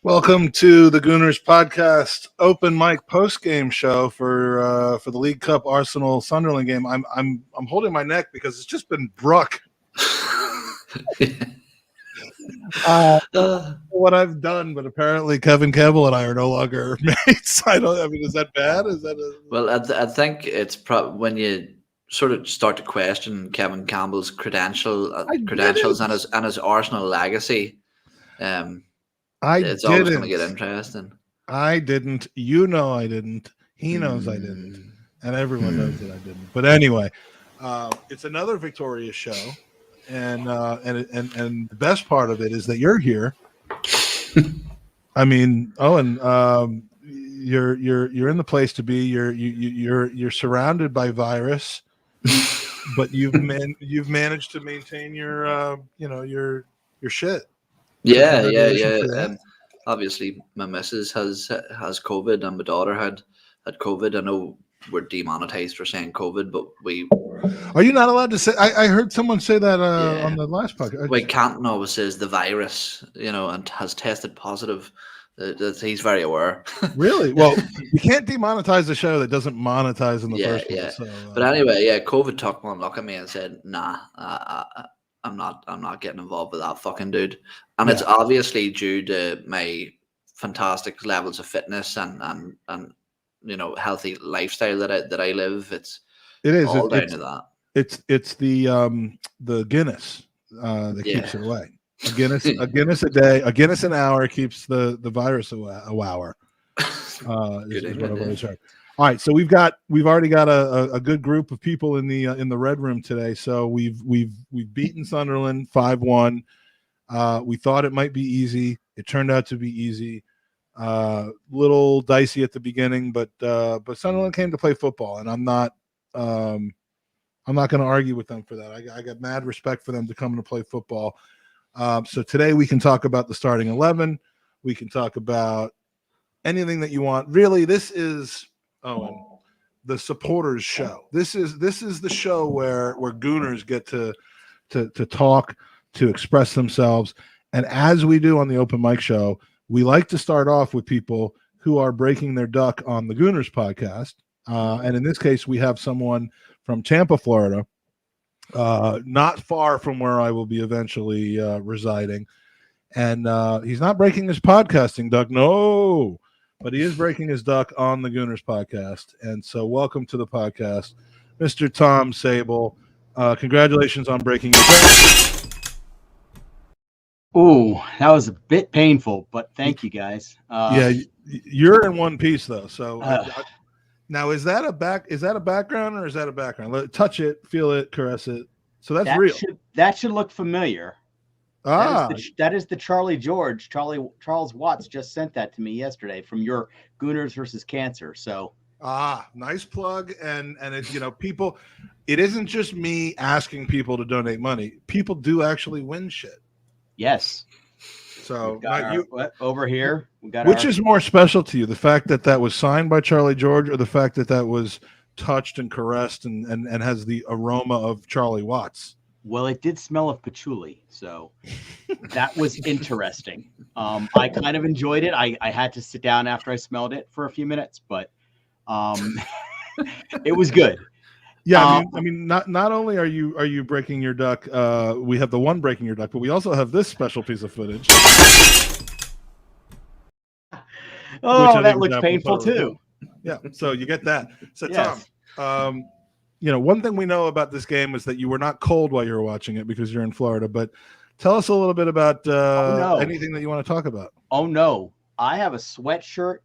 Welcome to the Gooners podcast open mic postgame show for the League Cup Arsenal Sunderland game. I'm holding my neck because it's just been Brooke. What I've done, but apparently Kevin Campbell and I are no longer mates. Is that bad? Well, I think it's probably when you sort of start to question Kevin Campbell's credentials and his Arsenal legacy. It's always going to get interesting. I didn't. You know I didn't. He knows I didn't. And everyone knows that I didn't. But anyway, it's another victorious show. And the best part of it is that you're here. I mean, Owen, you're in the place to be. You're surrounded by virus, but you've managed to maintain your shit. Yeah. Obviously, my missus has COVID, and my daughter had COVID. I know we're demonetized for saying COVID, but are you not allowed to say? I heard someone say that on the last podcast. Wait, Canton always says the virus, and has tested positive. That he's very aware. Really? Well, you can't demonetize a show that doesn't monetize in the first place. So, but anyway, COVID took one look at me and said, "Nah, I'm not getting involved with that fucking dude." And it's obviously due to my fantastic levels of fitness and healthy lifestyle that I live. It is all down to that. It's the Guinness that keeps it away. A Guinness a day, a Guinness an hour keeps the virus a hour. Is what I've always heard. All right, so we've already got a good group of people in the red room today. So we've beaten Sunderland 5-1. We thought it might be easy. It turned out to be easy. Little dicey at the beginning, but Sunderland came to play football, and I'm not going to argue with them for that. I got mad respect for them to come to play football. So today we can talk about the starting 11. We can talk about anything that you want. Really, this is the supporters show. This is the show where Gooners get to talk, to express themselves. And as we do on the open mic show, we like to start off with people who are breaking their duck on the Gooners podcast. And in this case, we have someone from Tampa, Florida, not far from where I will be eventually residing. And he's not breaking his podcasting duck, no, but he is breaking his duck on the Gooners podcast. And so welcome to the podcast, Mr. Tom Sable. Congratulations on breaking your duck. Oh, that was a bit painful, but thank you guys. You're in one piece though. So now is that a background or is that a background? Touch it, feel it, caress it. So that's real. That should look familiar. That is the Charles Watts just sent that to me yesterday from your Gooners versus Cancer. So nice plug. And it's people. It isn't just me asking people to donate money. People do actually win shit. Yes. So over here, which is more special to you, the fact that was signed by Charlie George, or the fact that was touched and caressed and has the aroma of Charlie Watts? Well, it did smell of patchouli, so that was interesting. I kind of enjoyed it. I had to sit down after I smelled it for a few minutes, but it was good. Yeah, I mean, not only are you breaking your duck, we have the one breaking your duck, but we also have this special piece of footage. Oh, that looks painful too. Yeah, so you get that. So yes. Tom, one thing we know about this game is that you were not cold while you were watching it because you're in Florida. But tell us a little bit about anything that you want to talk about. Oh no, I have a sweatshirt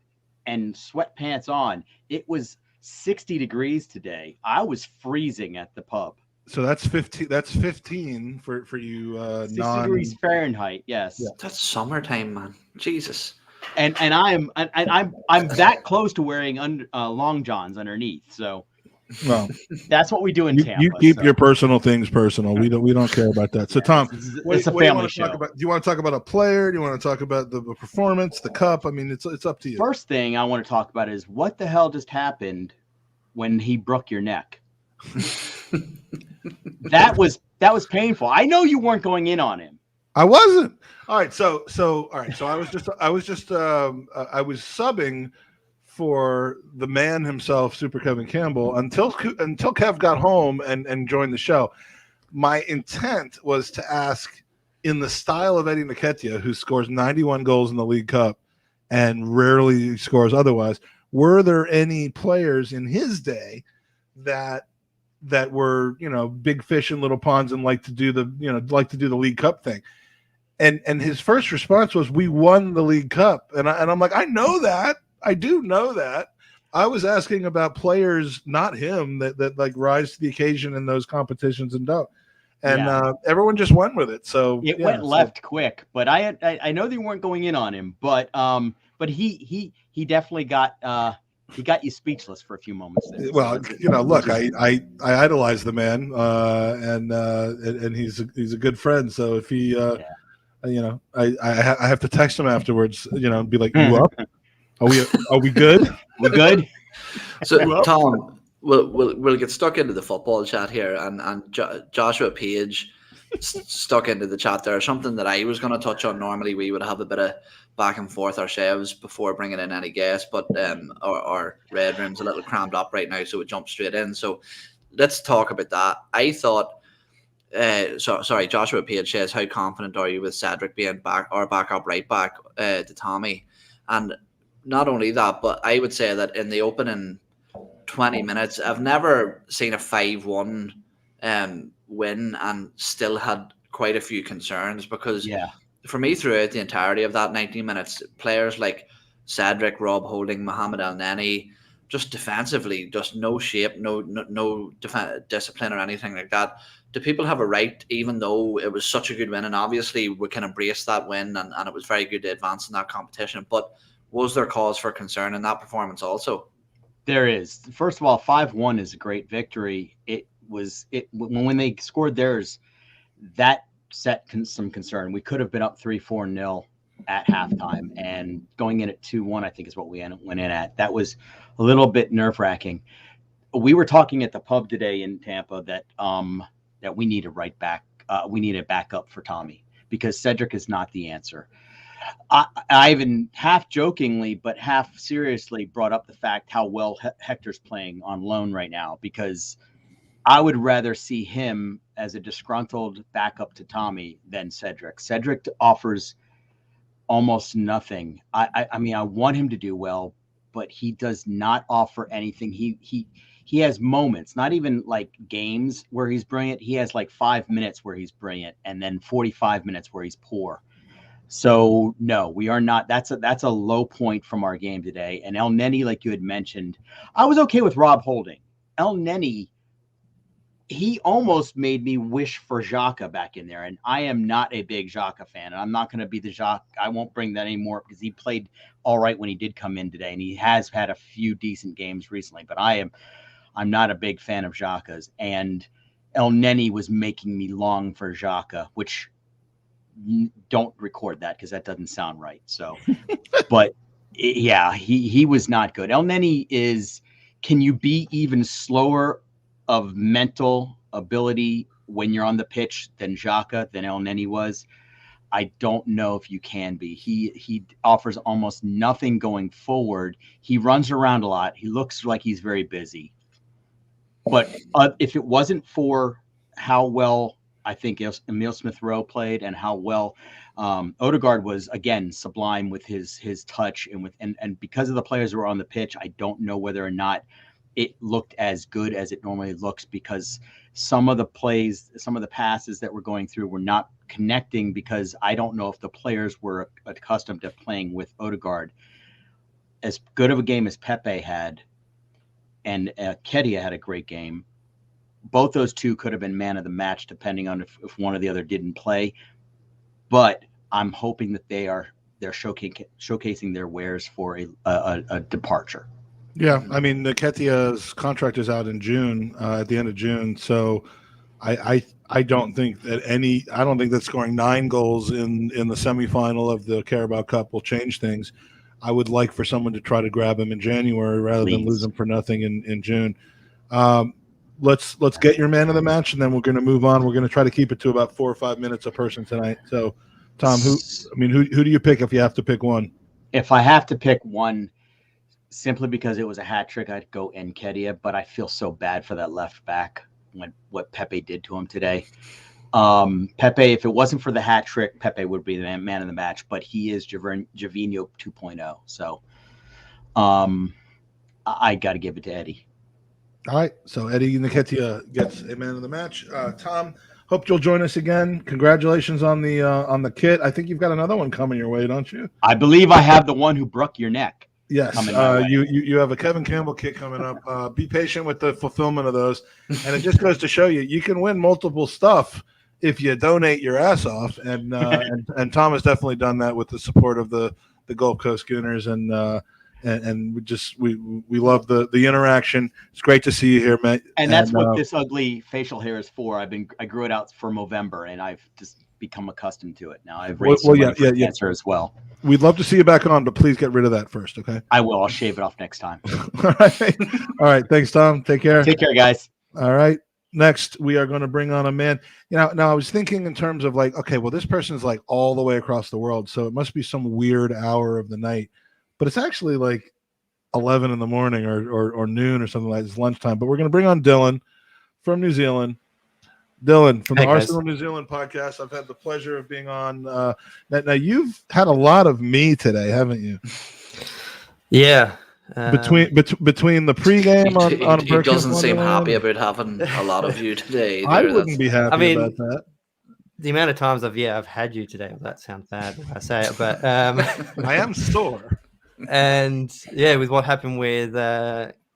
and sweatpants on. It was 60 degrees today. I was freezing at the pub. So that's 15. That's 15 for you. 60 degrees Fahrenheit. Yes, That's summertime, man. Jesus. And I'm that close to wearing long johns underneath. So well, that's what we do in Tampa. You keep your personal things personal. We don't care about that. So Tom, it's a family show. Do you want to talk about a player? Do you want to talk about the performance, the cup? I mean, it's up to you. First thing I want to talk about is what the hell just happened when he broke your neck. That was painful. I know you weren't going in on him. I wasn't. All right. So all right. So I was subbing for the man himself, Super Kevin Campbell, until Kev got home and joined the show. My intent was to ask, in the style of Eddie Nketiah, who scores 91 goals in the League Cup and rarely scores otherwise, were there any players in his day that were, big fish in little ponds and like to do the League Cup thing? And his first response was, "We won the League Cup," and I'm like, I know that, I do know that. I was asking about players, not him, that like rise to the occasion in those competitions and don't. And everyone just went with it. So it went left quick. But I know they weren't going in on him, but he definitely got you speechless for a few moments there. Well, look, I idolize the man, and he's a good friend. So if he, I have to text him afterwards, and be like, "You up? Are we good? We good?" So Tom, we'll get stuck into the football chat here, and Joshua Page stuck into the chat there. Something that I was going to touch on. Normally, we would have a bit of back and forth ourselves before bringing in any guests, but our red room's a little crammed up right now, so we jump straight in. So let's talk about that. I thought. Sorry, Joshua Page says, how confident are you with Cedric being back or backup right back to Tommy? And not only that, but I would say that in the opening 20 minutes, I've never seen a 5-1 win and still had quite a few concerns, because for me, throughout the entirety of that 90 minutes, players like Cedric, Rob Holding, Mohamed El Neni, just defensively, just no shape, no discipline or anything like that. Do people have a right, even though it was such a good win, and obviously we can embrace that win, and it was very good to advance in that competition, but was there cause for concern in that performance also? There is. First of all, 5-1 is a great victory. When they scored theirs, that set some concern. We could have been up 3-4-0 at halftime, and going in at 2-1, I think, is what we went in at. That was a little bit nerve-wracking. We were talking at the pub today in Tampa that we need a right back. We need a backup for Tommy, because Cedric is not the answer. I even half jokingly but half seriously brought up the fact how well Hector's playing on loan right now, because I would rather see him as a disgruntled backup to Tommy than Cedric. Cedric offers almost nothing. I mean, I want him to do well, but he does not offer anything. He has moments, not even like games where he's brilliant. He has like 5 minutes where he's brilliant, and then 45 minutes where he's poor. So no, we are not. That's a low point from our game today. And El Neni, like you had mentioned, I was okay with Rob Holding. El Neni, he almost made me wish for Xhaka back in there. And I am not a big Xhaka fan, and I'm not going to be the Xhaka. I won't bring that anymore, because he played all right when he did come in today, and he has had a few decent games recently. But I'm not a big fan of Xhaka's, and El Neni was making me long for Xhaka, which don't record that because that doesn't sound right. So, but yeah, he was not good. El Neni is, can you be even slower of mental ability when you're on the pitch than Xhaka, than El Neni was? I don't know if you can be. He offers almost nothing going forward. He runs around a lot. He looks like he's very busy. But if it wasn't for how well I think Emile Smith-Rowe played, and how well Odegaard was, again, sublime with his touch, and because of the players who were on the pitch, I don't know whether or not it looked as good as it normally looks, because some of the plays, some of the passes that were going through were not connecting, because I don't know if the players were accustomed to playing with Odegaard. As good of a game as Pepe had, and Nketiah had a great game. Both those two could have been man of the match, depending on if one or the other didn't play. But I'm hoping that they're showcasing their wares for a departure. Yeah, I mean, Nketiah's contract is out in June, at the end of June. So I don't think that scoring 9 goals in the semifinal of the Carabao Cup will change things. I would like for someone to try to grab him in January rather than lose him for nothing in June. let's get your man of the match, and then we're going to move on. We're going to try to keep it to about 4 or 5 minutes a person tonight. So, Tom, who do you pick if you have to pick one? If I have to pick one, simply because it was a hat trick, I'd go Nketiah, but I feel so bad for that left back what Pepe did to him today. Pepe, if it wasn't for the hat trick, Pepe would be the man of the match, but he is Javinho 2.0. So I got to give it to Eddie. All right. So Eddie Nketiah gets a man of the match. Tom, hope you'll join us again. Congratulations on the kit. I think you've got another one coming your way, don't you? I believe I have the one who broke your neck. Yes, you have a Kevin Campbell kit coming up. Be patient with the fulfillment of those, and it just goes to show you can win multiple stuff if you donate your ass off. And Tom has definitely done that with the support of the Gulf Coast Gooners, and we love the interaction. It's great to see you here, Matt. And that's what this ugly facial hair is for. I grew it out for Movember, and I've just become accustomed to it now. I've raised cancer as well. We'd love to see you back on, but please get rid of that first, okay? I will. I'll shave it off next time. All right. Thanks, Tom. Take care. Take care, guys. All right. Next, we are going to bring on a man. Now I was thinking in terms of like, okay, well, this person's like all the way across the world, so it must be some weird hour of the night. But it's actually like 11 in the morning or noon or something like this, lunchtime. But we're going to bring on Dylan from New Zealand. Dylan from the Arsenal New Zealand podcast. I've had the pleasure of being on. Now you've had a lot of me today, haven't you? Yeah. Between the pregame on he doesn't seem happy about having a lot of you today. I wouldn't be happy about that. The amount of times I've had you today. Well, that sounds bad when I say it, but I am sore. And yeah, with what happened with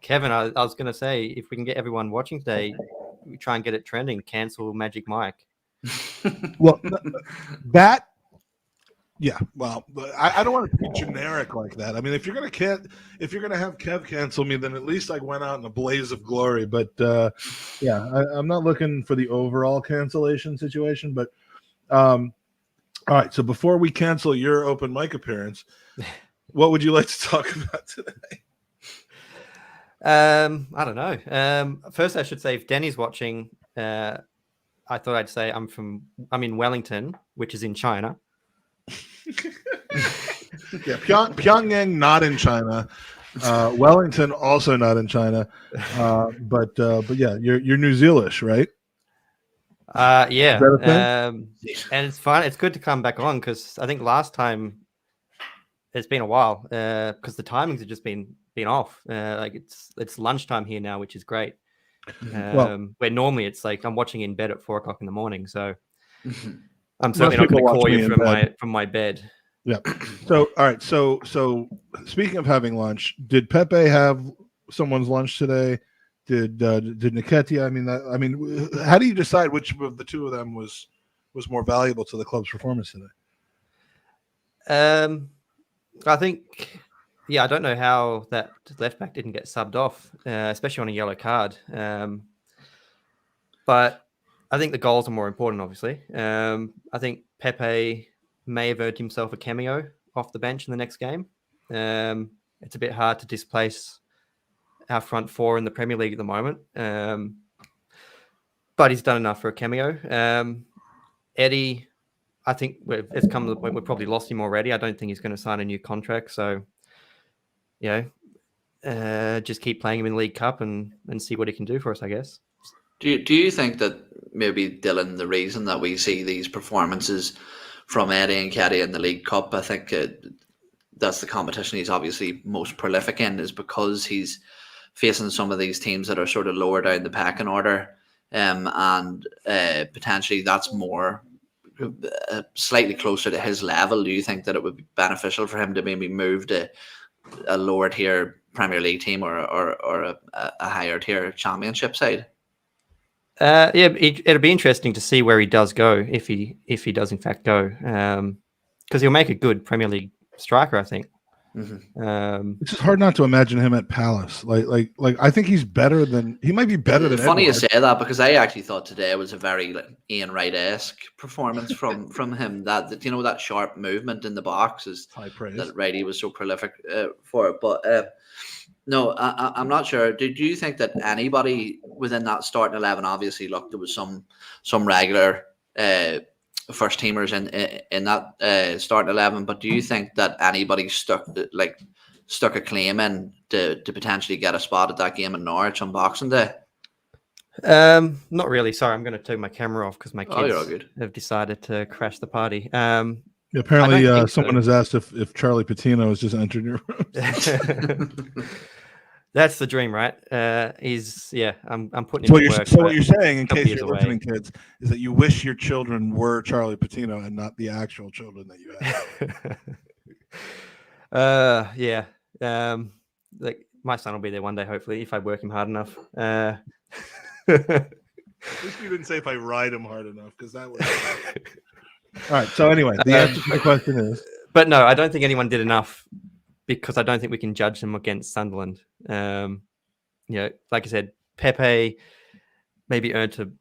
Kevin, I was going to say, if we can get everyone watching today, we try and get it trending. Cancel Magic Mike. Well, that. Yeah, well, I don't want to be generic like that. I mean, if you're gonna have Kev cancel me, then at least I went out in a blaze of glory. But I'm not looking for the overall cancellation situation. But all right. So before we cancel your open mic appearance, what would you like to talk about today? I don't know. First, I should say, if Danny's watching, I thought I'd say I'm in Wellington, which is in China. Yeah, Pyongyang not in China, Wellington also not in China, but yeah, you're New Zealandish, right? Yeah, and it's fun. It's good to come back on because I think last time it's been a while because the timings have just been off. Like it's lunchtime here now, which is great. Where normally it's like I'm watching in bed at 4 o'clock in the morning, so. I'm certainly not going to call you from my bed. Yeah. So all right. So speaking of having lunch, did Pepe have someone's lunch today? Did Nketiah? I mean, how do you decide which of the two of them was more valuable to the club's performance today? I think, I don't know how that left back didn't get subbed off, especially on a yellow card. But I think the goals are more important, obviously. I think Pepe may have earned himself a cameo off the bench in the next game. It's a bit hard to displace our front four in the Premier League at the moment. But he's done enough for a cameo. Eddie, I think it's come to the point we've probably lost him already. I don't think he's going to sign a new contract. So, just keep playing him in League Cup and see what he can do for us, I guess. Do you think that maybe, Dylan, the reason that we see these performances from Eddie Nketiah in the League Cup, I think that's the competition he's obviously most prolific in, is because he's facing some of these teams that are sort of lower down the pecking order, and potentially that's more slightly closer to his level. Do you think that it would be beneficial for him to maybe move to a lower tier Premier League team or a higher tier Championship side? It'll be interesting to see where he does go, if he does in fact go, because he'll make a good Premier League striker, I think. Mm-hmm. It's just hard not to imagine him at Palace. Like I think he might be better than. Funny Edward. You say that, because I actually thought today was a very Ian Wright-esque performance from him. That sharp movement in the box is high praise that Wrighty was so prolific for it. But No, I'm not sure. Did you think that anybody within that starting 11? Obviously, look, there was some regular first teamers in that starting 11, but do you think that anybody stuck a claim in to potentially get a spot at that game in Norwich on Boxing Day? Not really. Sorry, I'm going to turn my camera off because my kids have decided to crash the party. Apparently, someone has asked if Charlie Patino has just entered your room. That's the dream, right? I'm putting him to work. So what you're saying, in case you're listening, kids, is that you wish your children were Charlie Patino and not the actual children that you have. Like my son will be there one day, hopefully, if I work him hard enough. At least you didn't say if I ride him hard enough, because that would. All right. So anyway, the answer to the question is. But no, I don't think anyone did enough, because I don't think we can judge them against Sunderland. Like I said, Pepe maybe earned to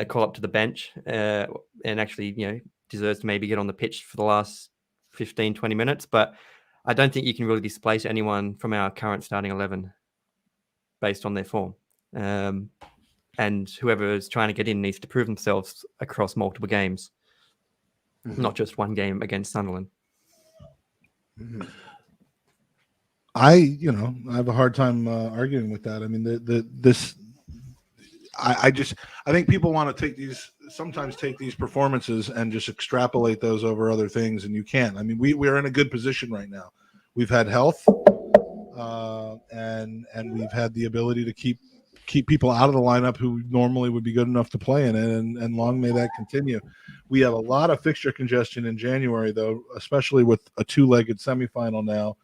call up to the bench and actually, deserves to maybe get on the pitch for the last 15, 20 minutes. But I don't think you can really displace anyone from our current starting 11 based on their form. And whoever is trying to get in needs to prove themselves across multiple games, not just one game against Sunderland. Mm-hmm. I have a hard time arguing with that. I mean, I think people want to sometimes take these performances and just extrapolate those over other things, and you can't. I mean, we're in a good position right now. We've had health, and we've had the ability to keep people out of the lineup who normally would be good enough to play in it, and long may that continue. We have a lot of fixture congestion in January, though, especially with a two-legged semifinal now.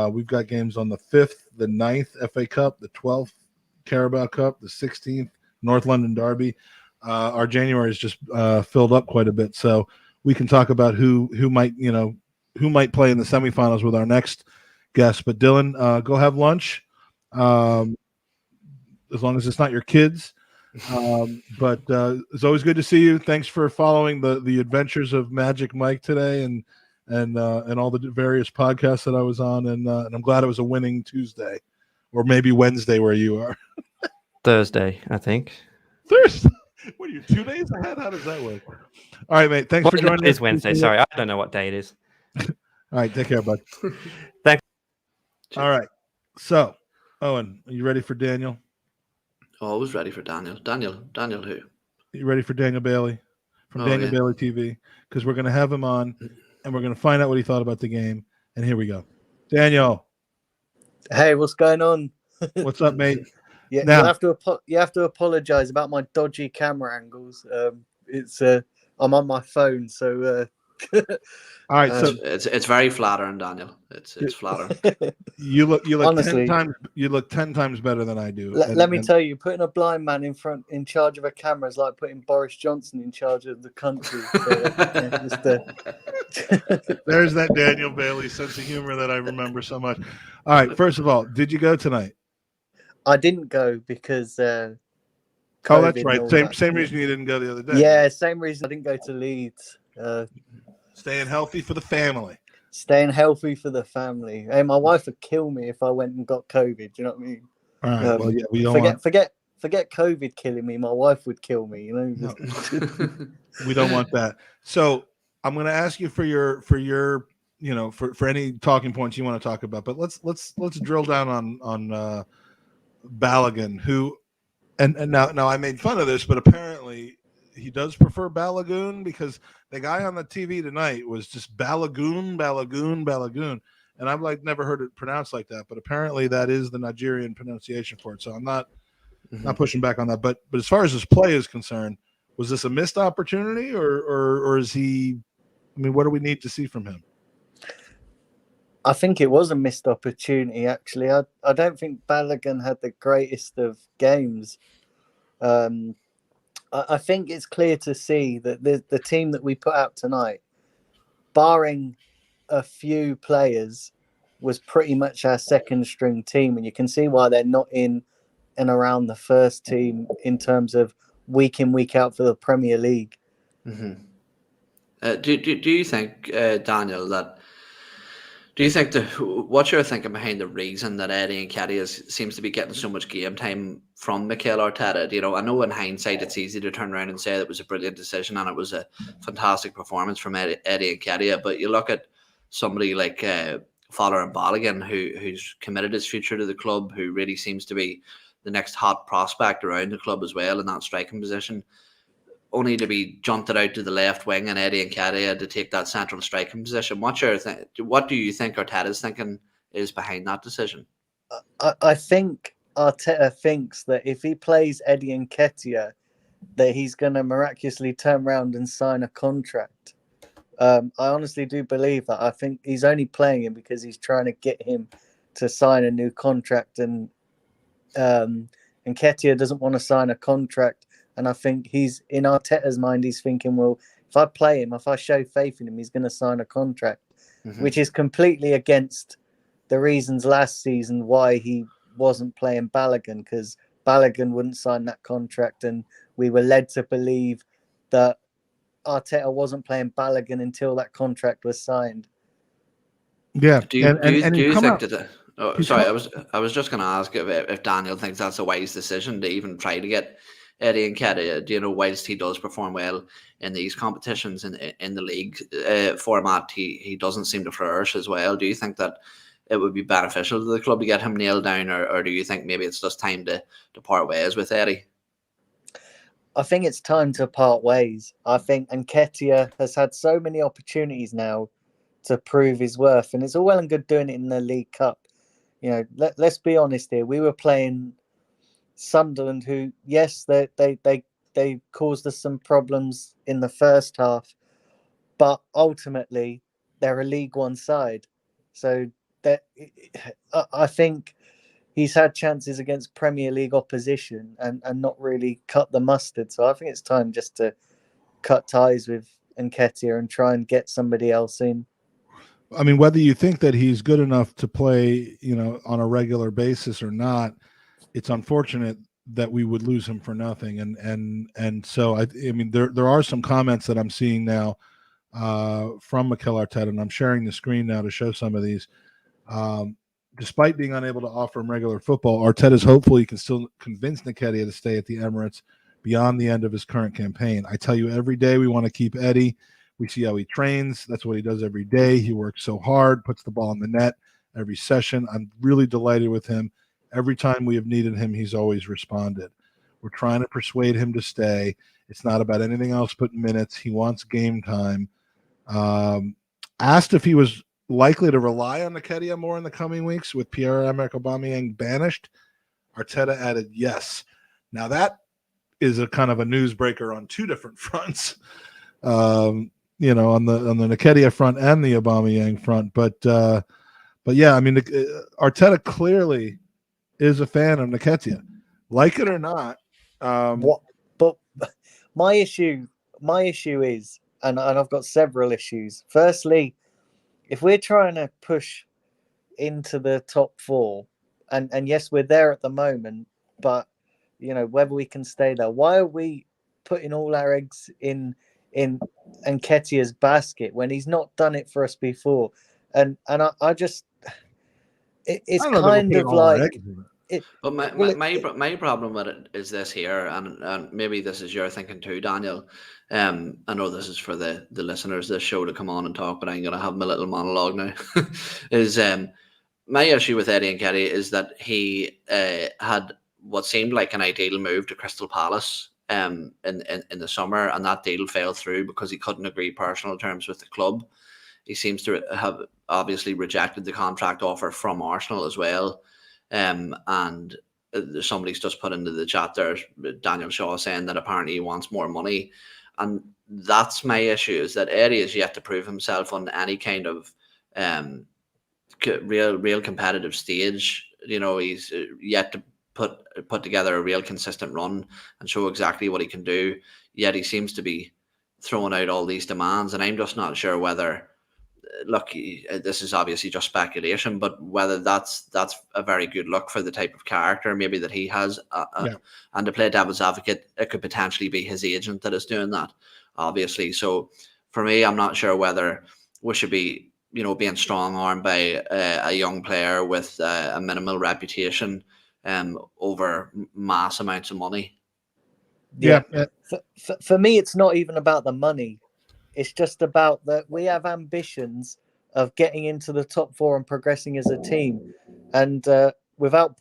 We've got games on the 5th, the 9th FA Cup, the 12th Carabao Cup, the 16th North London Derby. Our January is just filled up quite a bit, so we can talk about who might play in the semifinals with our next guest. But Dylan, go have lunch, as long as it's not your kids. But it's always good to see you. Thanks for following the adventures of Magic Mike today, and all the various podcasts that I was on, and I'm glad it was a winning Tuesday, or maybe Wednesday where you are. Thursday, I think. Thursday? What are you, 2 days ahead? How does that work? All right, mate. Thanks for joining us. It's Wednesday. Sorry, I don't know what day it is. All right, take care, bud. Thanks. All right. So, Owen, are you ready for Daniel? Always ready for Daniel. Daniel who? You ready for Daniel Bailey from Daniel Bailey TV? Because we're going to have him on, and we're going to find out what he thought about the game. And here we go. Daniel. Hey, what's going on? What's up, mate? Yeah, now, you have to apologize about my dodgy camera angles. It's I'm on my phone, so all right, so it's very flattering, Daniel. It's flattering. You look honestly, 10 times better than I do. Let me tell you, putting a blind man in charge of a camera is like putting Boris Johnson in charge of the country. There's that Daniel Bailey sense of humor that I remember so much. All right, first of all, did you go tonight? I didn't go because oh, that's right. Same reason you didn't go the other day. Yeah, same reason I didn't go to Leeds. Staying healthy for the family. Staying healthy for the family. Hey, my wife would kill me if I went and got COVID. Do you know what I mean? All right. Well, yeah, we don't forget COVID killing me. My wife would kill me. No. We don't want that. So I'm going to ask you for your for any talking points you want to talk about. But let's drill down on Balogun, who and now I made fun of this, but apparently he does prefer Balogun, because the guy on the TV tonight was just Balogun, and I've never heard it pronounced like that, but apparently that is the Nigerian pronunciation for it. So I'm not pushing back on that. But as far as his play is concerned, was this a missed opportunity, or is he? I mean, what do we need to see from him? I think it was a missed opportunity, actually. I don't think Balogun had the greatest of games. I think it's clear to see that the team that we put out tonight, barring a few players, was pretty much our second string team. And you can see why they're not in and around the first team in terms of week in, week out for the Premier League. Mm-hmm. Do you think, Daniel, that Do you think what's your thinking behind the reason that Eddie Nketiah seems to be getting so much game time from Mikel Arteta? You know, I know in hindsight it's easy to turn around and say it was a brilliant decision and it was a fantastic performance from Eddie Nketiah, but you look at somebody like Fowler and Balogun, who's committed his future to the club, who really seems to be the next hot prospect around the club as well in that striking position, only to be junted out to the left wing and Eddie Nketiah to take that central striking position. What do you think Arteta's thinking is behind that decision? I think Arteta thinks that if he plays Eddie Nketiah, that he's going to miraculously turn around and sign a contract. I honestly do believe that. I think he's only playing him because he's trying to get him to sign a new contract, and Nketiah doesn't want to sign a contract. And I think he's, in Arteta's mind, he's thinking, well, if I play him, if I show faith in him, he's going to sign a contract, which is completely against the reasons last season why he wasn't playing Balogun, because Balogun wouldn't sign that contract. And we were led to believe that Arteta wasn't playing Balogun until that contract was signed. Yeah. Do you think that? Oh, sorry, I was just going to ask if Daniel thinks that's a wise decision to even try to get Eddie Nketiah, you know, whilst he does perform well in these competitions in the league format, he doesn't seem to flourish as well. Do you think that it would be beneficial to the club to get him nailed down, or do you think maybe it's just time to part ways with Eddie? I think it's time to part ways. I think Nketiah has had so many opportunities now to prove his worth, and it's all well and good doing it in the League Cup. You know, let's be honest here. We were playing Sunderland, who, yes, they caused us some problems in the first half, but ultimately they're a League One side. So that, I think he's had chances against Premier League opposition and not really cut the mustard. So I think it's time just to cut ties with Nketiah and try and get somebody else in. I mean, whether you think that he's good enough to play, you know, on a regular basis or not, it's unfortunate that we would lose him for nothing. And so I mean, there are some comments that I'm seeing now from Mikel Arteta, and I'm sharing the screen now to show some of these. Despite being unable to offer him regular football, Arteta's hopeful he can still convince Nketiah to stay at the Emirates beyond the end of his current campaign. I tell you, every day we want to keep Eddie. We see how he trains. That's what he does every day. He works so hard, puts the ball in the net every session. I'm really delighted with him. Every time we have needed him, he's always responded. We're trying to persuade him to stay. It's not about anything else but minutes. He wants game time. Asked if he was likely to rely on Nketiah more in the coming weeks with Pierre-Emerick Aubameyang banished, Arteta added yes. Now that is a kind of a newsbreaker on two different fronts. You know, on the Nketiah front and the Aubameyang front, but yeah, I mean, Arteta clearly is a fan of Nketiah, like it or not. But my issue is, and I've got several issues. Firstly, if we're trying to push into the top four, and yes, we're there at the moment, but you know, whether we can stay there, why are we putting all our eggs in Nketiah's basket when he's not done it for us before? And I just, it's kind of like it. But my problem with it is this here, and maybe this is your thinking too, Daniel. I know this is for the listeners of this show to come on and talk, but I'm going to have my little monologue now. Is my issue with Eddie Nketiah is that he had what seemed like an ideal move to Crystal Palace in the summer, and that deal fell through because he couldn't agree personal terms with the club. He seems to have obviously rejected the contract offer from Arsenal as well. And somebody's just put into the chat there, Daniel Shaw, saying that apparently he wants more money. And that's my issue, is that Eddie is yet to prove himself on any kind of real competitive stage. You know, he's yet to put together a real consistent run and show exactly what he can do. Yet he seems to be throwing out all these demands, and I'm just not sure whether, look, this is obviously just speculation, but whether that's a very good look for the type of character maybe that he has. And to play devil's advocate, it could potentially be his agent that is doing that, obviously. So for me, I'm not sure whether we should be being strong armed by a young player with a minimal reputation over mass amounts of money. Yeah. For me, it's not even about the money. It's just about that we have ambitions of getting into the top 4 and progressing as a team. And without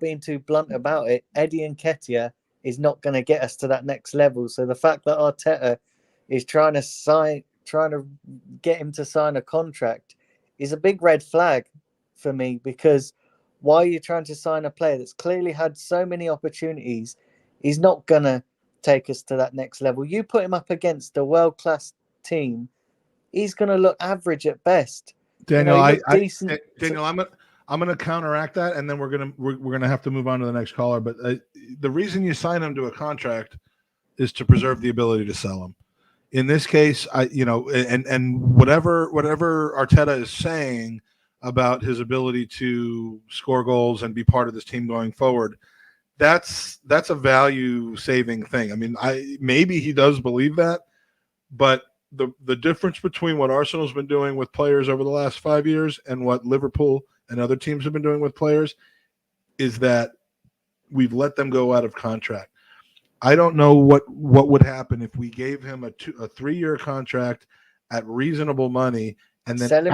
being too blunt about it, Eddie Nketiah is not going to get us to that next level. So the fact that Arteta is trying to get him to sign a contract is a big red flag for me, because why are you trying to sign a player that's clearly had so many opportunities? He's not going to take us to that next level. You put him up against a world-class team, he's going to look average at best. Daniel, Daniel, I'm gonna counteract that, and then we're gonna have to move on to the next caller. But the reason you sign him to a contract is to preserve the ability to sell him. In this case, and whatever Arteta is saying about his ability to score goals and be part of this team going forward, that's a value saving thing. I mean, maybe he does believe that, but the difference between what Arsenal's been doing with players over the last 5 years and what Liverpool and other teams have been doing with players is that we've let them go out of contract. I don't know what would happen if we gave him a 3-year contract at reasonable money and then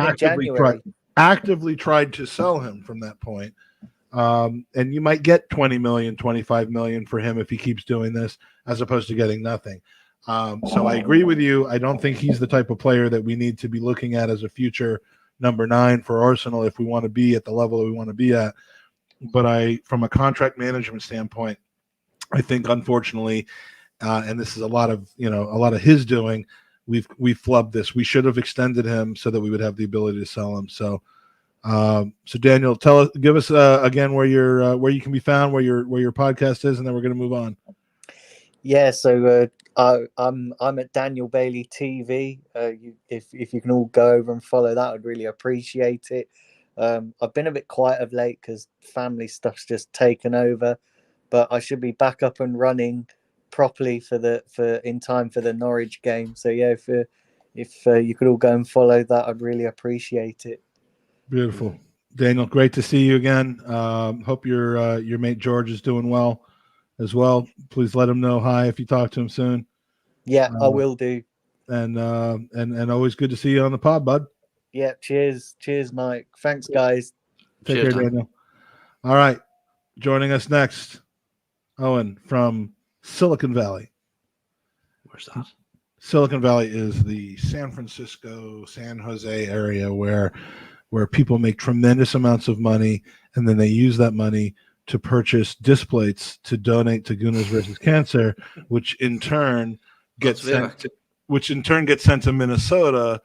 actively tried to sell him from that point. And you might get 20 million, 25 million for him if he keeps doing this, as opposed to getting nothing. So I agree with you. I don't think he's the type of player that we need to be looking at as a future number 9 for Arsenal if we want to be at the level that we want to be at. But from a contract management standpoint, I think unfortunately, and this is a lot of his doing, we've flubbed this. We should have extended him so that we would have the ability to sell him. So Daniel, give us again where you can be found, where your podcast is, and then we're going to move on. Yeah, so I'm at Daniel Bailey TV. If you can all go over and follow that, I'd really appreciate it. I've been a bit quiet of late because family stuff's just taken over, but I should be back up and running properly in time for the Norwich game. So yeah, if you could all go and follow that, I'd really appreciate it. Beautiful, Daniel. Great to see you again. Hope your mate George is doing well as well. Please let him know hi if you talk to him soon. Yeah, I will do. And always good to see you on the pod, bud. Yeah, cheers, Mike. Thanks, guys. Take care, Daniel. All right, joining us next, Owen from Silicon Valley. Where's that? Silicon Valley is the San Francisco, San Jose area where people make tremendous amounts of money, and then they use that money to purchase disc plates to donate to Gooners versus Cancer, which in turn gets sent to Minnesota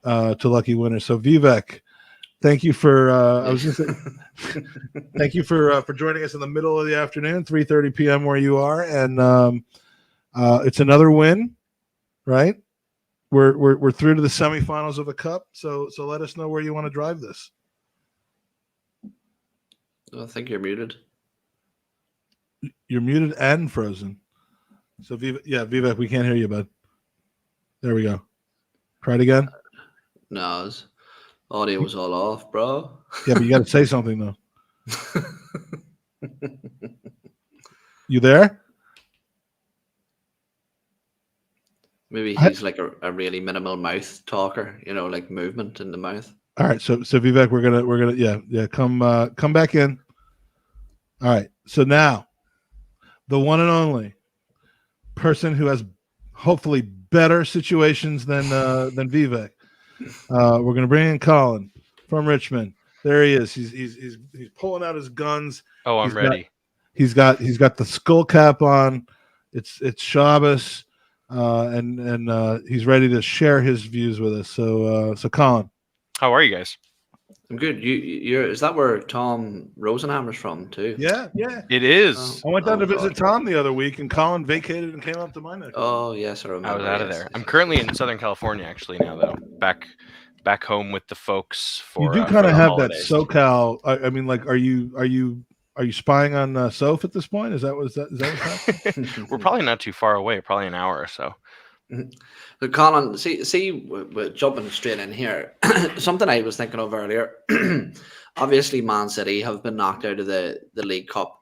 to lucky winners. So Vivek, thank you for thank you for joining us in the middle of the afternoon, 3:30 p.m. where you are, and it's another win, right? We're through to the semifinals of the Cup. So let us know where you want to drive this. I think you're muted. You're muted and frozen. So Vivek, we can't hear you, bud. There we go. Try it again. No, audio was all off, bro. Yeah, but you got to say something though. You there? Maybe he's like a really minimal mouth talker, like movement in the mouth. All right, so Vivek, we're gonna come back in. All right, so now the one and only person who has hopefully better situations than Vivek. We're gonna bring in Colin from Richmond. There he is. He's pulling out his guns. Oh, I'm ready. He's got the skull cap on. It's Shabbos, and he's ready to share his views with us. So Colin, how are you guys? I'm good. Is that where Tom Rosenhammer's from too? Yeah. It is. I went down to visit Tom the other week, and Colin vacated and came up to my neck. Oh yes, I remember. I was out of there. I'm currently in Southern California actually now, though. Back home with the folks for. You do kind of have holidays. that SoCal. I mean, like, are you spying on Soph at this point? Is that what's happening? We're probably not too far away. Probably an hour or so. But Colin, we're jumping straight in here. Something I was thinking of earlier. Obviously, Man City have been knocked out of the League Cup,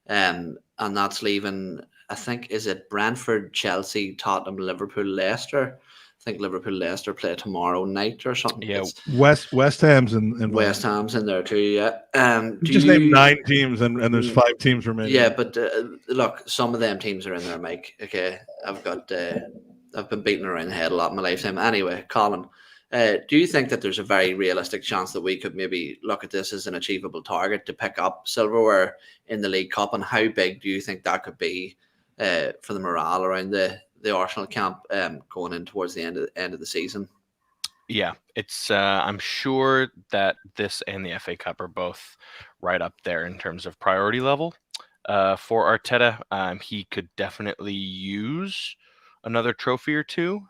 and that's leaving. I think is it Brentford, Chelsea, Tottenham, Liverpool, Leicester. I think Liverpool, Leicester play tomorrow night or something. Yeah, it's West Ham's in West Ham's in there too. Yeah. Just name 9 teams, and there's 5 teams remaining. Yeah, but look, some of them teams are in there, Mike. Okay, I've been beaten around the head a lot in my lifetime. Anyway, Colin, do you think that there's a very realistic chance that we could maybe look at this as an achievable target to pick up silverware in the League Cup, and how big do you think that could be for the morale around the Arsenal camp going in towards the end of the season? Yeah, it's. I'm sure that this and the FA Cup are both right up there in terms of priority level. For Arteta, he could definitely use another trophy or two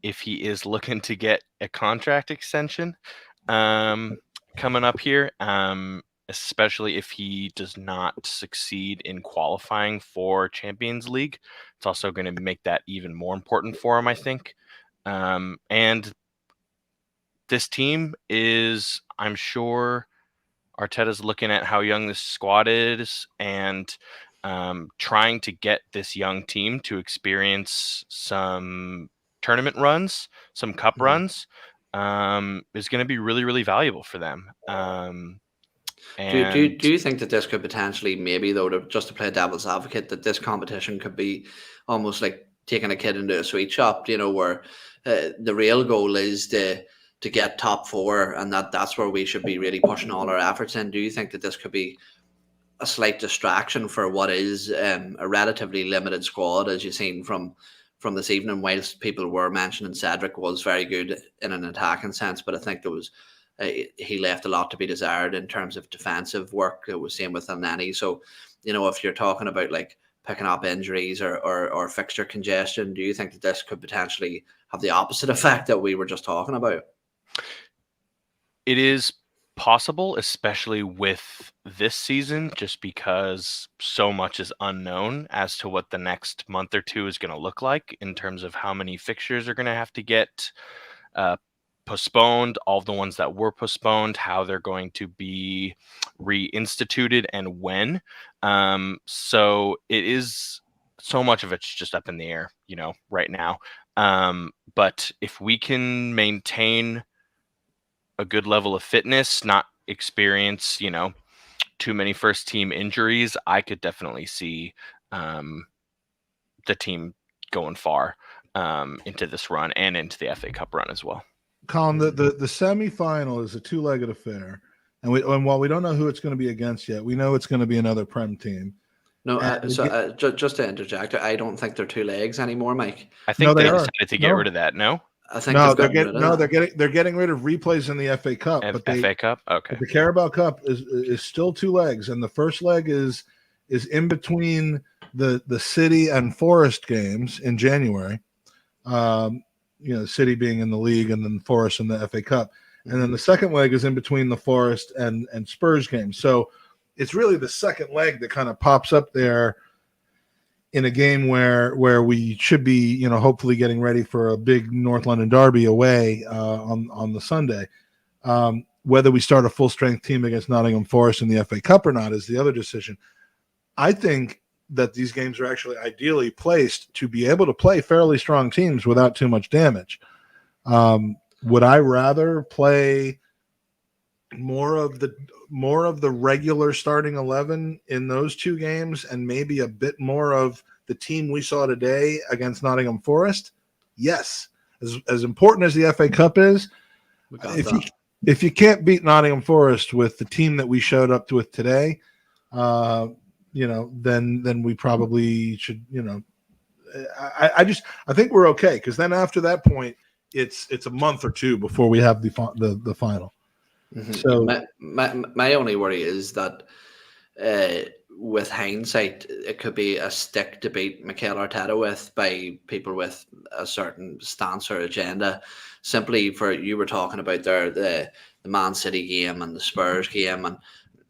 if he is looking to get a contract extension coming up here, especially if he does not succeed in qualifying for Champions League. It's also going to make that even more important for him, I think. And this team is, I'm sure Arteta's looking at how young this squad is and trying to get this young team to experience some tournament runs, some cup runs, is going to be really, really valuable for them. Do you think that this could potentially, maybe though, just to play devil's advocate, that this competition could be almost like taking a kid into a sweet shop, where the real goal is to get top 4, and that's where we should be really pushing all our efforts in? Do you think that this could be a slight distraction for what is a relatively limited squad, as you've seen from this evening? Whilst people were mentioning Cedric was very good in an attacking sense, but I think there was he left a lot to be desired in terms of defensive work. It was same with Elneny. So, if you're talking about like picking up injuries or fixture congestion, do you think that this could potentially have the opposite effect that we were just talking about? It is possible, especially with this season, just because so much is unknown as to what the next month or two is going to look like in terms of how many fixtures are going to have to get postponed, all of the ones that were postponed, how they're going to be reinstituted, and when. So it is, so much of it's just up in the air, right now. But if we can maintain a good level of fitness, not experience, too many first team injuries, I could definitely see the team going far into this run and into the FA Cup run as well. Colin, the semi-final is a 2-legged affair, and while we don't know who it's going to be against yet, we know it's going to be another Prem team. No, just to interject, I don't think they're 2 legs anymore, Mike. I think they decided to get rid of that. No, I think they're getting rid of replays in the FA Cup. FA Cup, okay. But the Carabao Cup is still 2 legs, and the first leg is in between the City and Forest games in January. City being in the league, and then Forest in the FA Cup. And then the second leg is in between the Forest and Spurs games. So it's really the second leg that kind of pops up there in a game where we should be, hopefully getting ready for a big North London derby away on the Sunday. Whether we start a full-strength team against Nottingham Forest in the FA Cup or not is the other decision. I think that these games are actually ideally placed to be able to play fairly strong teams without too much damage. Would I rather play more of the regular starting 11 in those 2 games and maybe a bit more of the team we saw today against Nottingham Forest? Yes. As important as the FA Cup is, if you can't beat Nottingham Forest with the team that we showed up with today, then we probably should, I think we're okay, because then after that point, it's a month or 2 before we have the final. Mm-hmm. So my only worry is that with hindsight, it could be a stick to beat Mikel Arteta with by people with a certain stance or agenda. Simply for, you were talking about there the Man City game and the Spurs game,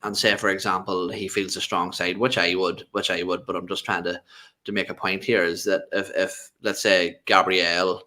and say, for example, he feels a strong side, which I would, but I'm just trying to to make a point here is that if let's say Gabriel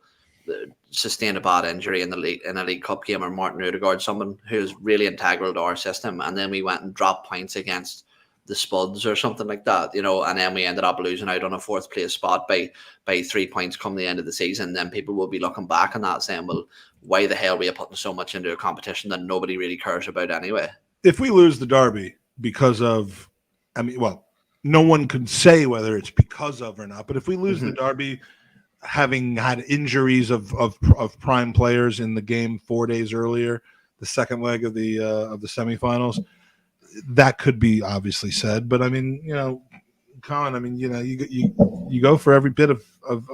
sustained a bad injury in a League Cup game, or Martin Odegaard, someone who's really integral to our system, and then we went and dropped points against the Spuds or something like that, you know, and then we ended up losing out on a 4th place spot by 3 points come the end of the season, then people will be looking back on that saying, well, why the hell are we putting so much into a competition that nobody really cares about anyway? If we lose the derby because of, I mean, well, no one can say whether it's because of or not, but if we lose the derby having had injuries of prime players in the game 4 days earlier, the second leg of the semifinals, that could be obviously said. But I mean, you know, Colin, I mean, you know, you go for every bit of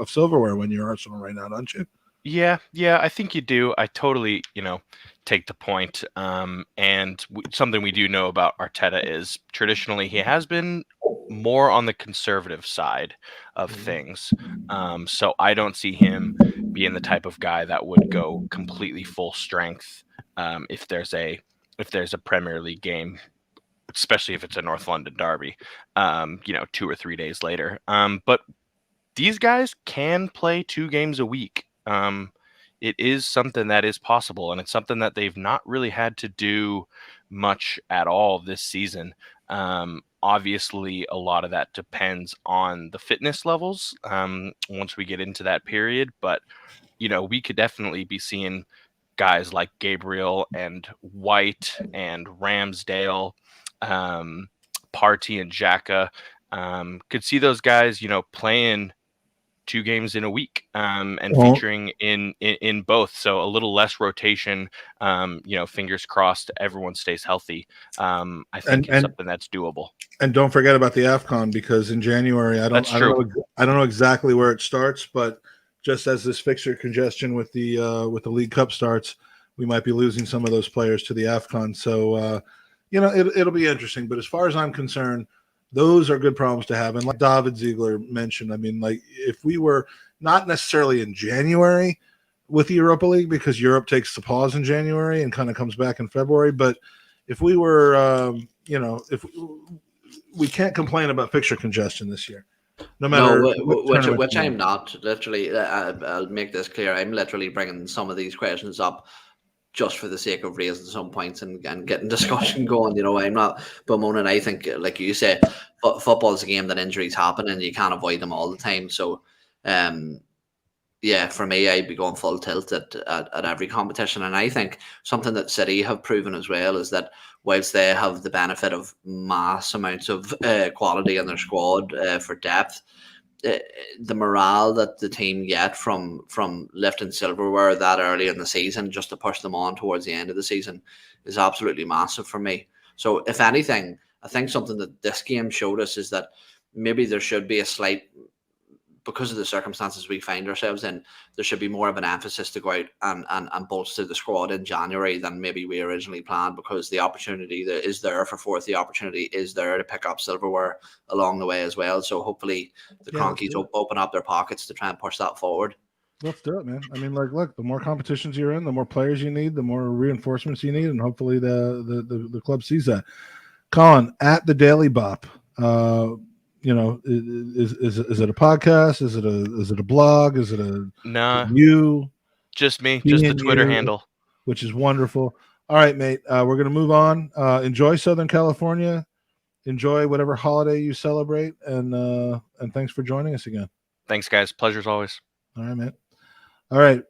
silverware when you're Arsenal right now, don't you? Yeah, I think you do. I totally, you know, take the point. And something we do know about Arteta is traditionally he has been more on the conservative side of things. So I don't see him being the type of guy that would go completely full strength if there's a Premier League game, especially if it's a North London derby, you know, 2 or 3 days later. But these guys can play 2 games a week. It is something that is possible, and it's something that they've not really had to do much at all this season. Obviously, a lot of that depends on the fitness levels once we get into that period. But, you know, we could definitely be seeing guys like Gabriel and White and Ramsdale, Partey and Xhaka. Could see those guys, you know, playing 2 games in a week and featuring in both. So a little less rotation, you know, fingers crossed everyone stays healthy. I think it's something that's doable. And don't forget about the AFCON, because in January, I don't know exactly where it starts, but just as this fixture congestion with the League Cup starts, we might be losing some of those players to the AFCON. So, you know, it'll be interesting. But as far as I'm concerned, those are good problems to have. And like David Ziegler mentioned, I mean, like if we were not necessarily in January with the Europa League, because Europe takes the pause in January and kind of comes back in February. But if we were, you know, if we can't complain about fixture congestion this year, no matter which I'm not. Literally, I'll make this clear. I'm literally bringing some of these questions up just for the sake of raising some points and getting discussion going. You know, I'm not bemoaning. I think, like you say, football's a game that injuries happen and you can't avoid them all the time. So, yeah, for me, I'd be going full tilt at every competition. And I think something that City have proven as well is that whilst they have the benefit of mass amounts of quality in their squad for depth, the morale that the team get from lifting silverware that early in the season just to push them on towards the end of the season is absolutely massive for me. So if anything, I think something that this game showed us is that maybe there should be a slight, because of the circumstances we find ourselves in, there should be more of an emphasis to go out and bolster the squad in January than maybe we originally planned, because the opportunity that is there for fourth, the opportunity is there to pick up silverware along the way as well. So hopefully the Cronkies open up their pockets to try and push that forward. Let's do it, man. I mean, like, look, the more competitions you're in, the more players you need, the more reinforcements you need, and hopefully the club sees that. Colin, at the Daily Bop, you know, is it a podcast? Is it a blog? Is it a you? Just me, just the Twitter handle, which is wonderful. All right, mate. We're gonna move on. Enjoy Southern California. Enjoy whatever holiday you celebrate, and thanks for joining us again. Thanks, guys. Pleasure as always. All right, man. All right.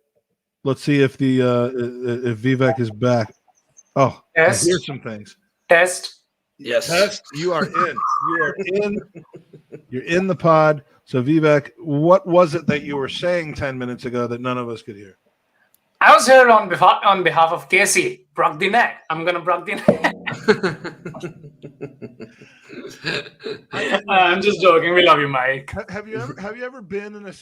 Let's see if if Vivek is back. Oh, Test. I hear some things. Test. Yes. Test. You are in. You are in. You're in the pod. So, Vivek, what was it that you were saying 10 minutes ago that none of us could hear? I was here on behalf of Casey. Broke the neck. I'm gonna broke the neck. I'm just joking. We love you, Mike. Have you ever been in a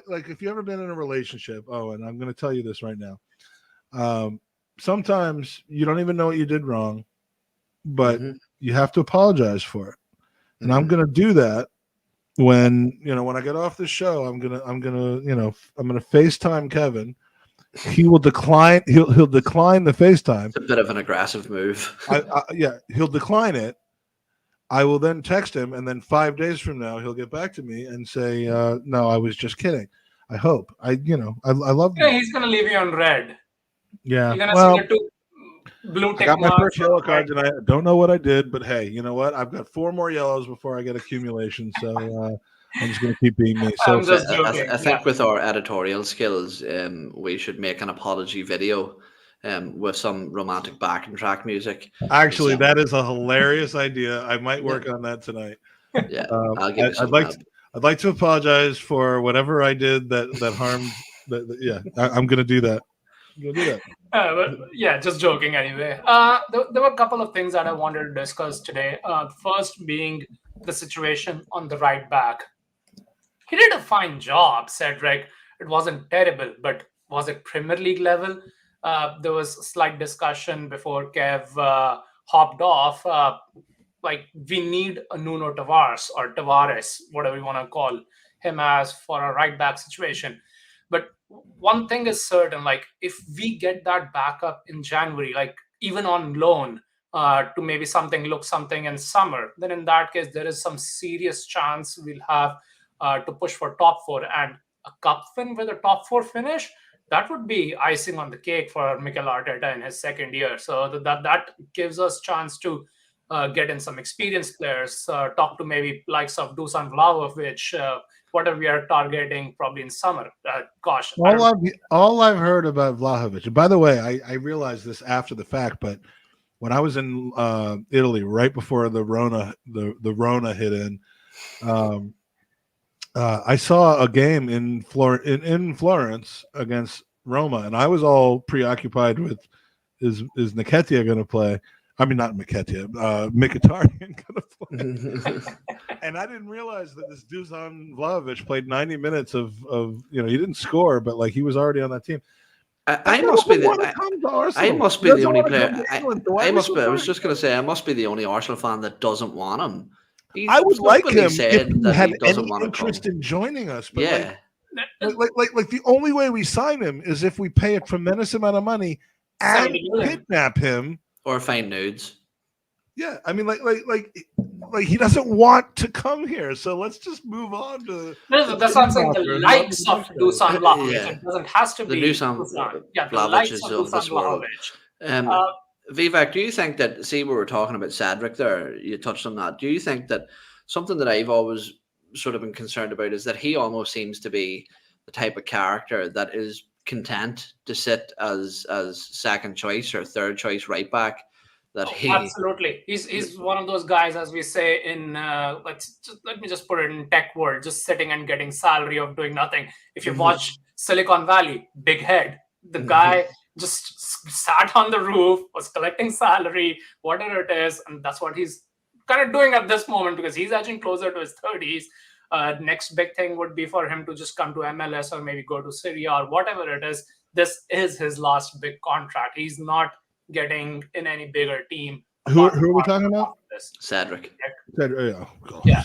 like if you ever been in a relationship? Oh, and I'm going to tell you this right now. Sometimes you don't even know what you did wrong, but you have to apologize for it. And I'm going to do that when I get off the show. I'm gonna FaceTime Kevin. He will decline. He'll decline the FaceTime. It's a bit of an aggressive move. Yeah, he'll decline it. I will then text him, and then 5 days from now, he'll get back to me and say, "No, I was just kidding." I hope. I love. Yeah, he's gonna leave you on red. Yeah. You're gonna Well, see the 2 blue I tick got my marks first yellow on card red. tonight. I don't know what I did, but hey, you know what? I've got 4 more yellows before I get accumulation, so I'm just going to keep being me. So I'm just joking. I think with our editorial skills, we should make an apology video with some romantic backing track music. Actually, that is a hilarious idea. I might work on that tonight. Yeah, I'll give you some I'd like to apologize for whatever I did that harmed. I'm going to do that. But yeah, just joking anyway. There were a couple of things that I wanted to discuss today. First being the situation on the right back. He did a fine job, Cedric. It wasn't terrible, but was it Premier League level? There was a slight discussion before Kev hopped off. Like, we need a Nuno Tavares, or Tavares, whatever you want to call him as, for a right back situation. But one thing is certain, like, if we get that backup in January, like even on loan, to maybe something in summer, then in that case, there is some serious chance we'll have to push for top 4, and a cup win with a top 4 finish. That would be icing on the cake for Mikel Arteta in his second year. So that gives us chance to get in some experienced players, talk to maybe likes of Dusan Vlahovic, whatever we are targeting probably in summer. Gosh. All I've heard about Vlahovic, and by the way, I realized this after the fact, but when I was in Italy right before the Rona hit in, I saw a game in Florence against Roma, and I was all preoccupied with is Nketiah going to play? I mean, not Nketiah, Mkhitaryan going to play. And I didn't realize that this Dusan Vlahovic played 90 minutes of he didn't score, but like he was already on that team. I must be the only player. I was just going to say, I must be the only Arsenal fan that doesn't want him. I would like him if he had any interest in joining us. But yeah, like the only way we sign him is if we pay a tremendous amount of money and kidnap him or find nudes. Yeah, I mean, like he doesn't want to come here, so let's just move on to. That's what I'm saying. The likes of Dusan Vlahovic. It doesn't have to be Dusan. Yeah, the likes of Dusan Vlahovic. Vivek, do you think that, see, we were talking about Cedric there, you touched on that. Do you think that something that I've always sort of been concerned about is that he almost seems to be the type of character that is content to sit as second choice or third choice right back? Absolutely, he's one of those guys, as we say in let me just put it in tech world, just sitting and getting salary of doing nothing. If you watch Silicon Valley, big head, the guy just sat on the roof, was collecting salary, whatever it is, and that's what he's kind of doing at this moment, because he's edging closer to his 30s. Next big thing would be for him to just come to MLS or maybe go to Syria or whatever it is. This is his last big contract. He's not getting in any bigger team. Who are we talking about? Cedric. Yeah.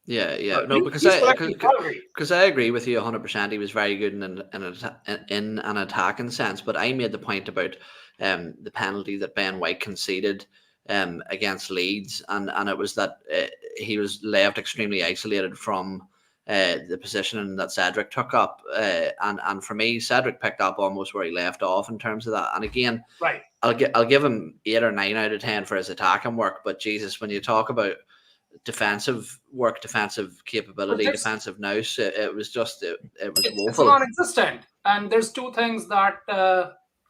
Yeah. No, because I agree with you 100%. He was very good in an attacking sense, but I made the point about the penalty that Ben White conceded against Leeds, and it was that he was left extremely isolated from the position that Cedric took up, and for me, Cedric picked up almost where he left off in terms of that. And again, right, I'll give him 8 or 9 out of 10 for his attacking work. But Jesus, when you talk about defensive work, defensive capability, defensive nous, it was woeful. It's non-existent. And there's 2 things that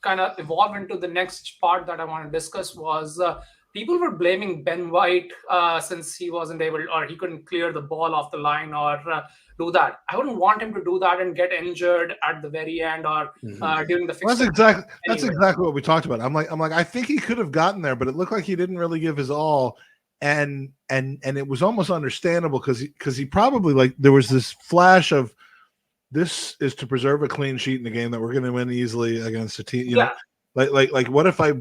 kind of evolve into the next part that I want to discuss was. People were blaming Ben White since he wasn't able, or he couldn't clear the ball off the line or do that. I wouldn't want him to do that and get injured at the very end or during the fixture. That's exactly what we talked about. I'm like, I think he could have gotten there, but it looked like he didn't really give his all, and it was almost understandable because he probably, like, there was this flash of this is to preserve a clean sheet in the game that we're going to win easily against a team. You know, like what if I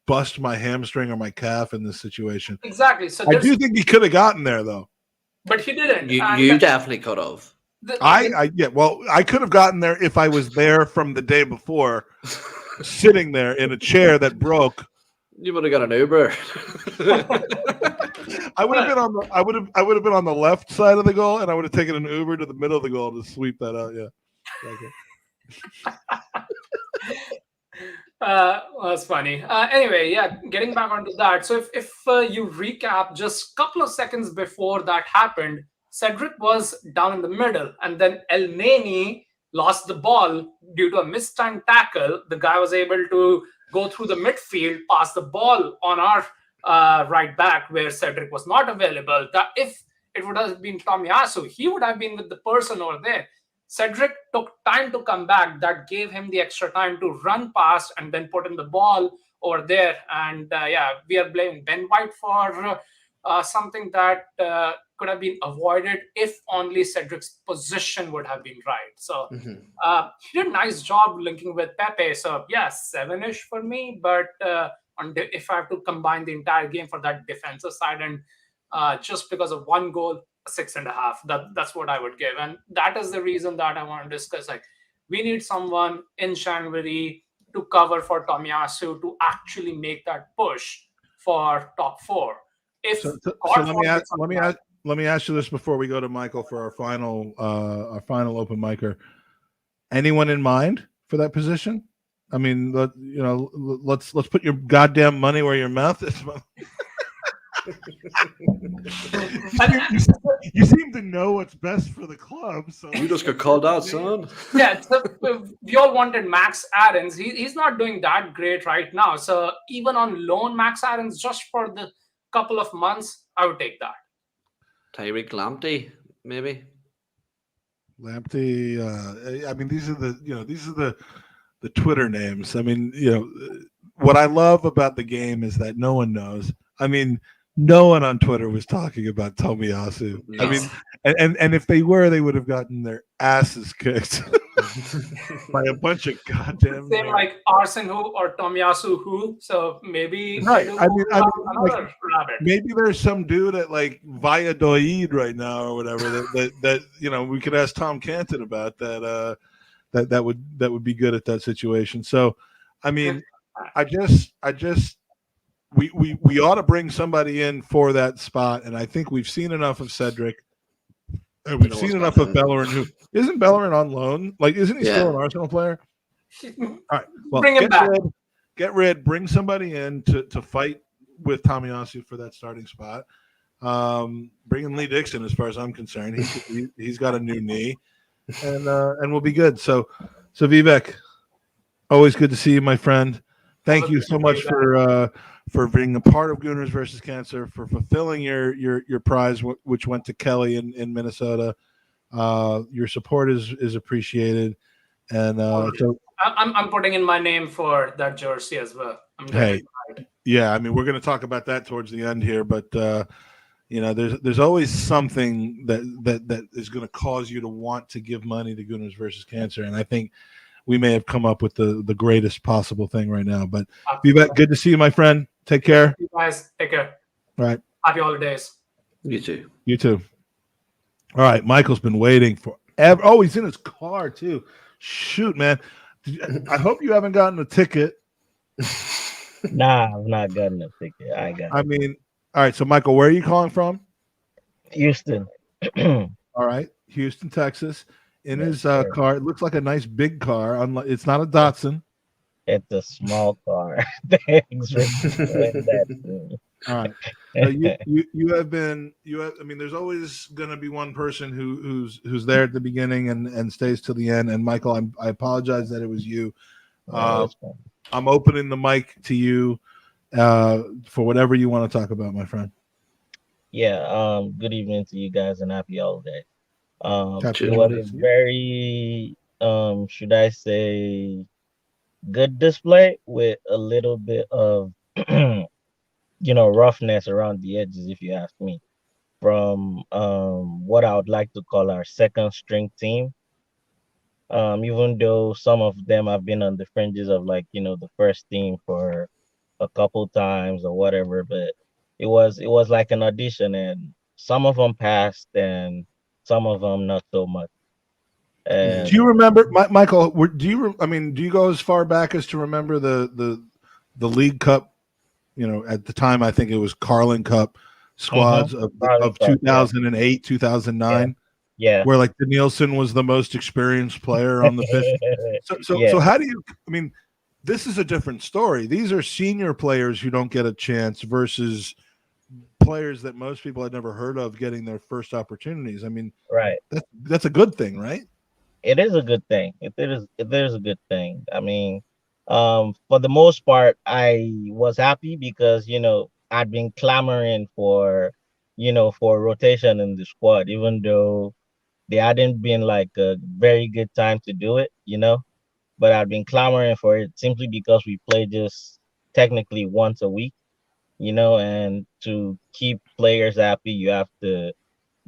bust my hamstring or my calf in this situation? Exactly. So I do think he could have gotten there, though. But he didn't. You definitely could have. I could have gotten there if I was there from the day before, sitting there in a chair that broke, You would have got an Uber. I would have been on the I would have been on the left side of the goal, and I would have taken an Uber to the middle of the goal to sweep that out. Yeah. That's funny. Anyway, yeah, getting back onto that. So if you recap just a couple of seconds before that happened, Cedric was down in the middle, and then El Neni lost the ball due to a mistimed tackle. The guy was able to go through the midfield, pass the ball on our right back where Cedric was not available. That if it would have been Tomiyasu, he would have been with the person over there. Cedric took time to come back. That gave him the extra time to run past and then put in the ball over there. And we are blaming Ben White for something that could have been avoided if only Cedric's position would have been right. So he did a nice job linking with Pepe. So yeah, 7-ish for me. But if I have to combine the entire game for that defensive side and just because of one goal, 6.5. That's what I would give, and that is the reason that I want to discuss. Like, we need someone in January to cover for Tomiyasu to actually make that push for top 4. If let me ask you this before we go to Michael for our final open micer. Anyone in mind for that position? I mean, let's put your goddamn money where your mouth is. You seem to know what's best for the club. So you just got called out, son. Yeah, so we all wanted Max Aarons. He's not doing that great right now. So even on loan, Max Aarons just for the couple of months, I would take that. Tyreek Lamptey, maybe. Lamptey. I mean, these are the Twitter names. I mean, what I love about the game is that no one knows. I mean, no one on Twitter was talking about Tomiyasu. No. I mean, and if they were, they would have gotten their asses kicked by a bunch of goddamn. Same like Arsene who or Tomiyasu who. So maybe right. I mean like, maybe there's some dude at like Valladolid right now or whatever that we could ask Tom Canton about that. That would be good at that situation. So, I mean, I just. We ought to bring somebody in for that spot, and I think we've seen enough of Cedric, and we've seen enough of Bellerin. Who isn't Bellerin on loan? Like, isn't he still an Arsenal player? All right, well, bring him back. Bring somebody in to fight with Tomiyasu for that starting spot. Bring in Lee Dixon, as far as I'm concerned. He's got a new knee, and we'll be good. So Vivek, always good to see you, my friend. Thank you so much for being a part of Gooners versus Cancer, for fulfilling your prize, which went to Kelly in Minnesota. Your support is appreciated, and so I'm putting in my name for that jersey as well. Yeah, I mean, we're going to talk about that towards the end here, but there's always something that is going to cause you to want to give money to Gooners versus Cancer, and I think we may have come up with the greatest possible thing right now. But Vivek, good to see you, my friend. Take care. You guys, take care. All right. Happy holidays. You too. You too. All right. Michael's been waiting forever. Oh, he's in his car too. Shoot, man. I hope you haven't gotten a ticket. Nah, I've not gotten a ticket. I mean, all right. So, Michael, where are you calling from? Houston. All right. Houston, Texas. In his car. It looks like a nice big car. It's not a Datsun. It's a small car. Thanks for saying that. All right. You have. I mean, there's always going to be one person who's there at the beginning and stays till the end. And Michael, I apologize that it was you. I'm opening the mic to you for whatever you want to talk about, my friend. Yeah. Good evening to you guys and happy holiday. It was a very, should I say, good display with a little bit of, roughness around the edges, if you ask me, from what I would like to call our second string team. Even though some of them have been on the fringes of the first team for a couple times or whatever, but it was like an audition, and some of them passed and some of them not so much. And do you remember, Michael? Do you go as far back as to remember the League Cup at the time, I think it was Carling Cup squads of 2008, 2009. Yeah. Where like Danielson was the most experienced player on the pitch. So how do you? I mean, this is a different story. These are senior players who don't get a chance versus players that most people had never heard of getting their first opportunities. I mean, right. That's a good thing, right? It is a good thing. It is a good thing. I mean, for the most part, I was happy because I'd been clamoring for rotation in the squad, even though there hadn't been like a very good time to do it, but I've been clamoring for it simply because we play just technically once a week, and to keep players happy, you have to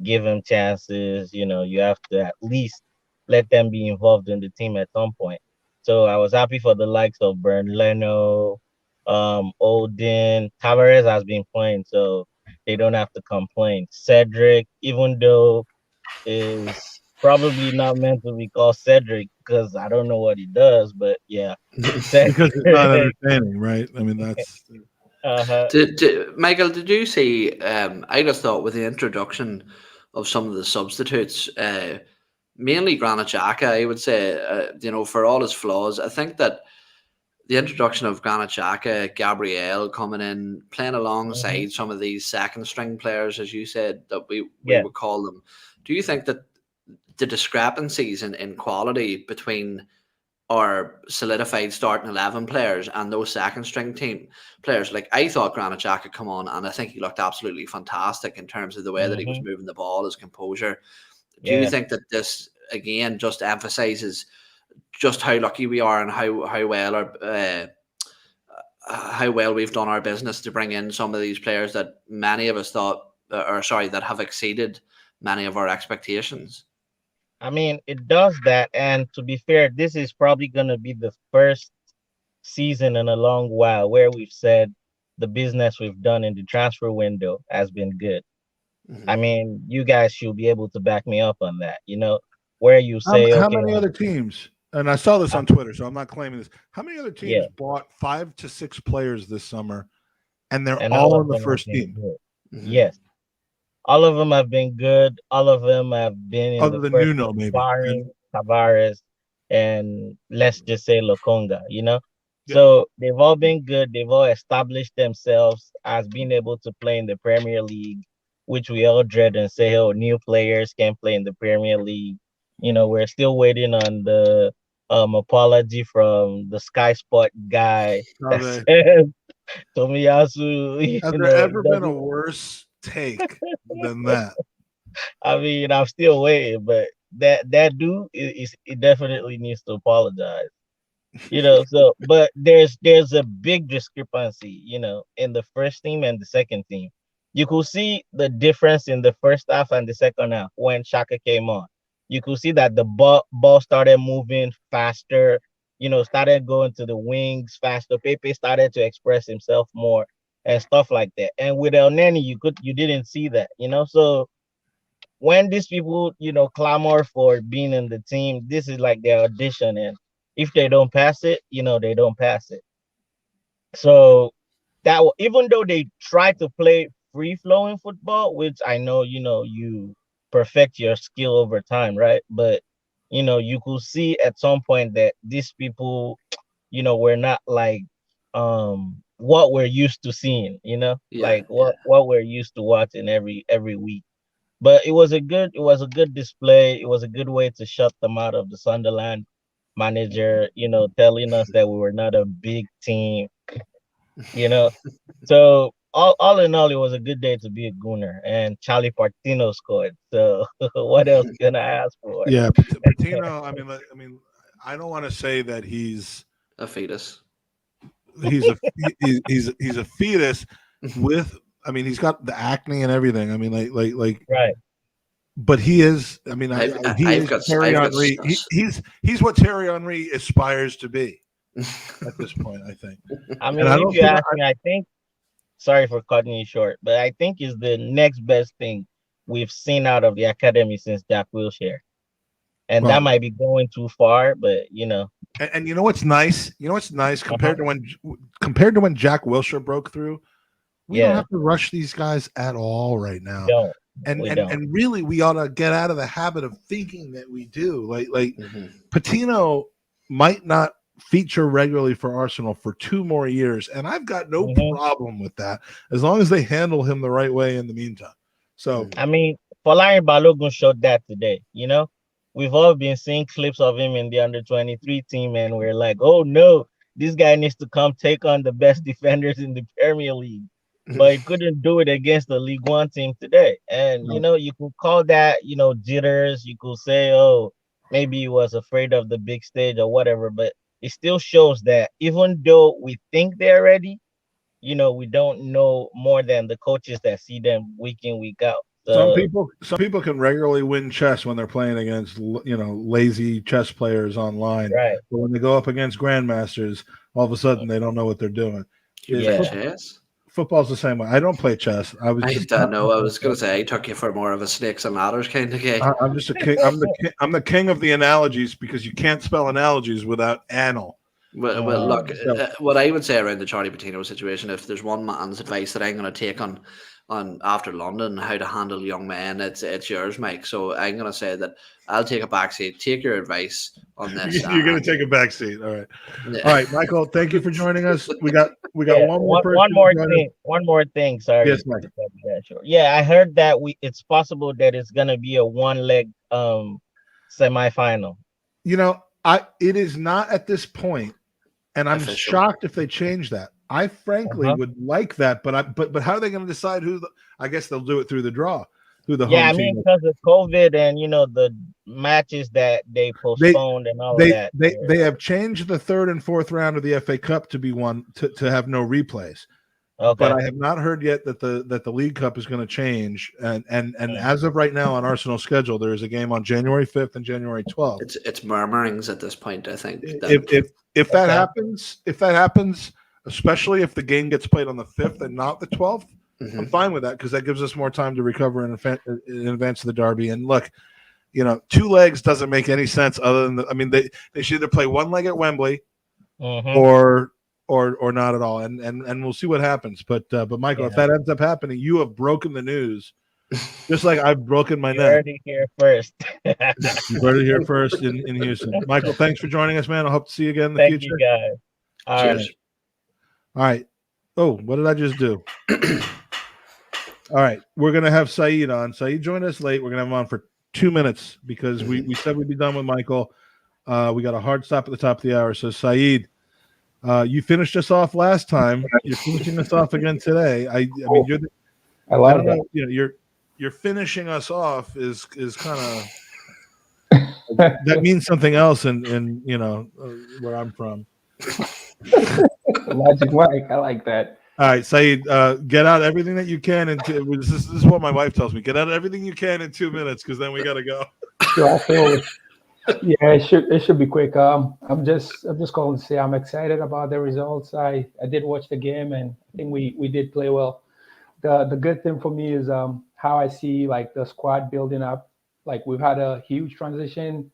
give them chances, you have to at least let them be involved in the team at some point. So I was happy for the likes of Bern Leno, Odin, Tavares has been playing, so they don't have to complain. Cedric, even though is probably not meant to be called Cedric because I don't know what he does, but yeah, because it's not entertaining, right? I mean, that's. Michael, did you see? I just thought with the introduction of some of the substitutes, mainly Granit Xhaka, I would say, for all his flaws, I think that the introduction of Granit Xhaka, Gabriel coming in, playing alongside some of these second string players, as you said, that we would call them. Do you think that the discrepancies in quality between our solidified starting 11 players and those second string team players, like I thought Granit Xhaka come on and I think he looked absolutely fantastic in terms of the way that he was moving the ball, his composure. Do you think that this again just emphasizes just how lucky we are and how well we've done our business to bring in some of these players that many of us thought, that have exceeded many of our expectations? I mean, it does that. And to be fair, this is probably going to be the first season in a long while where we've said the business we've done in the transfer window has been good. I mean, you guys should be able to back me up on that, where you say, how many other teams, and I saw this on Twitter, so I'm not claiming this. How many other teams bought 5 to 6 players this summer and they're all in the first team? Yes. All of them have been good. All of them have been in other the than first Nuno, maybe barring Tavares and let's just say Lokonga, So they've all been good. They've all established themselves as being able to play in the Premier League, which we all dread and say, oh, new players can play in the Premier League. We're still waiting on the apology from the Sky Sport guy that said Tomiyasu. Has there ever been a worse take than that? I mean, I'm still waiting, but that dude it definitely needs to apologize. So but there's a big discrepancy, in the first team and the second team. You could see the difference in the first half and the second half when Xhaka came on. You could see that the ball started moving faster, started going to the wings faster. Pepe started to express himself more and stuff like that. And with El Neni, you didn't see that, So when these people, clamor for being in the team, this is like their audition, and if they don't pass it, they don't pass it. So that even though they try to play free flowing football, which I know, you perfect your skill over time, right? But you could see at some point that these people, were not like what we're used to seeing, like what we're used to watching every week. But it was a good display. It was a good way to shut them out of the Sunderland manager, telling us that we were not a big team, So all in all, it was a good day to be a Gooner, and Charlie Partino scored. So what else can I ask for? Yeah, Partino. I mean, I don't want to say that he's a fetus. He's a fetus with. I mean, he's got the acne and everything. I mean, like right. But he is. I mean, Thierry Henry. He's what Thierry Henry aspires to be at this point. I think. I mean, if you ask me, I think. Sorry for cutting you short, but I think is the next best thing we've seen out of the academy since Jack Wilshere, and that might be going too far, but And you know what's nice? You know what's nice compared to when Jack Wilshere broke through. We don't have to rush these guys at all right now. And really, we ought to get out of the habit of thinking that we do. Like Patino might not feature regularly for Arsenal for 2 more years, and I've got no problem with that as long as they handle him the right way in the meantime. So I mean, Folarin Balogun showed that today. You know, we've all been seeing clips of him in the under-23 team, and we're like, oh no, this guy needs to come take on the best defenders in the Premier League. But he couldn't do it against the League One team today. And you know, you could call that, you know, jitters. You could say, oh, maybe he was afraid of the big stage or whatever. But it still shows that even though we think they're ready, you know, we don't know more than the coaches that see them week in, week out. Some people can regularly win chess when they're playing against, you know, lazy chess players online. Right. But when they go up against grandmasters, all of a sudden they don't know what they're doing. Chess. Football's the same way. I don't play chess. I don't know. I was going to say I took you for more of a snakes and ladders kind of guy. I'm just a king. I'm the king of the analogies because you can't spell analogies without anal. Well, look, what I would say around the Charlie Patino situation, if there's one man's advice that I'm going to take on after London, how to handle young men, it's yours, Mike. So I'm going to say that I'll take a backseat. Take your advice on this. You're going to take a backseat. All right. Yeah. All right, Michael, thank you for joining us. We got one more thing. Sorry. Yes, Mike. Yeah, I heard that it's possible that it's going to be a one-leg semifinal. You know, it is not at this point, and I'm shocked if they change that. I frankly would like that, but how are they going to decide who? I guess they'll do it through the draw. Who the home I mean, because of COVID and you know the matches that they postponed and all of that. They have changed the 3rd and 4th round of the FA Cup to be one to have no replays. Okay. But I have not heard yet that the League Cup is going to change. And as of right now on Arsenal's schedule, there is a game on January 5th and January 12th. It's murmurings at this point, I think. If that happens, especially if the game gets played on the 5th and not the 12th, I'm fine with that because that gives us more time to recover in advance of the derby. And look, you know, 2 legs doesn't make any sense other than they should either play 1 leg at Wembley or not at all. And we'll see what happens. But Michael, if that ends up happening, you have broken the news. Just like I've broken my neck. You heard it here first. You heard it here first in Houston. Michael, thanks for joining us, man. I hope to see you again in the future. Thank you, guys. Cheers. All right. Oh, what did I just do? All right. We're going to have Saeed on. Saeed joined us late. We're going to have him on for 2 minutes because we said we'd be done with Michael. We got a hard stop at the top of the hour. So, Saeed, you finished us off last time. You're finishing us off again today. I mean, I love that. You know, you're finishing us off is kind of that means something else in you know where I'm from. Magic Mike, I like that. All right, Saeed, get out everything that you can this is what my wife tells me. Get out everything you can in 2 minutes because then we got to go. Yeah, it should be quick. I'm just calling to say I'm excited about the results. I did watch the game and I think we did play well. The good thing for me is how I see like the squad building up. Like we've had a huge transition.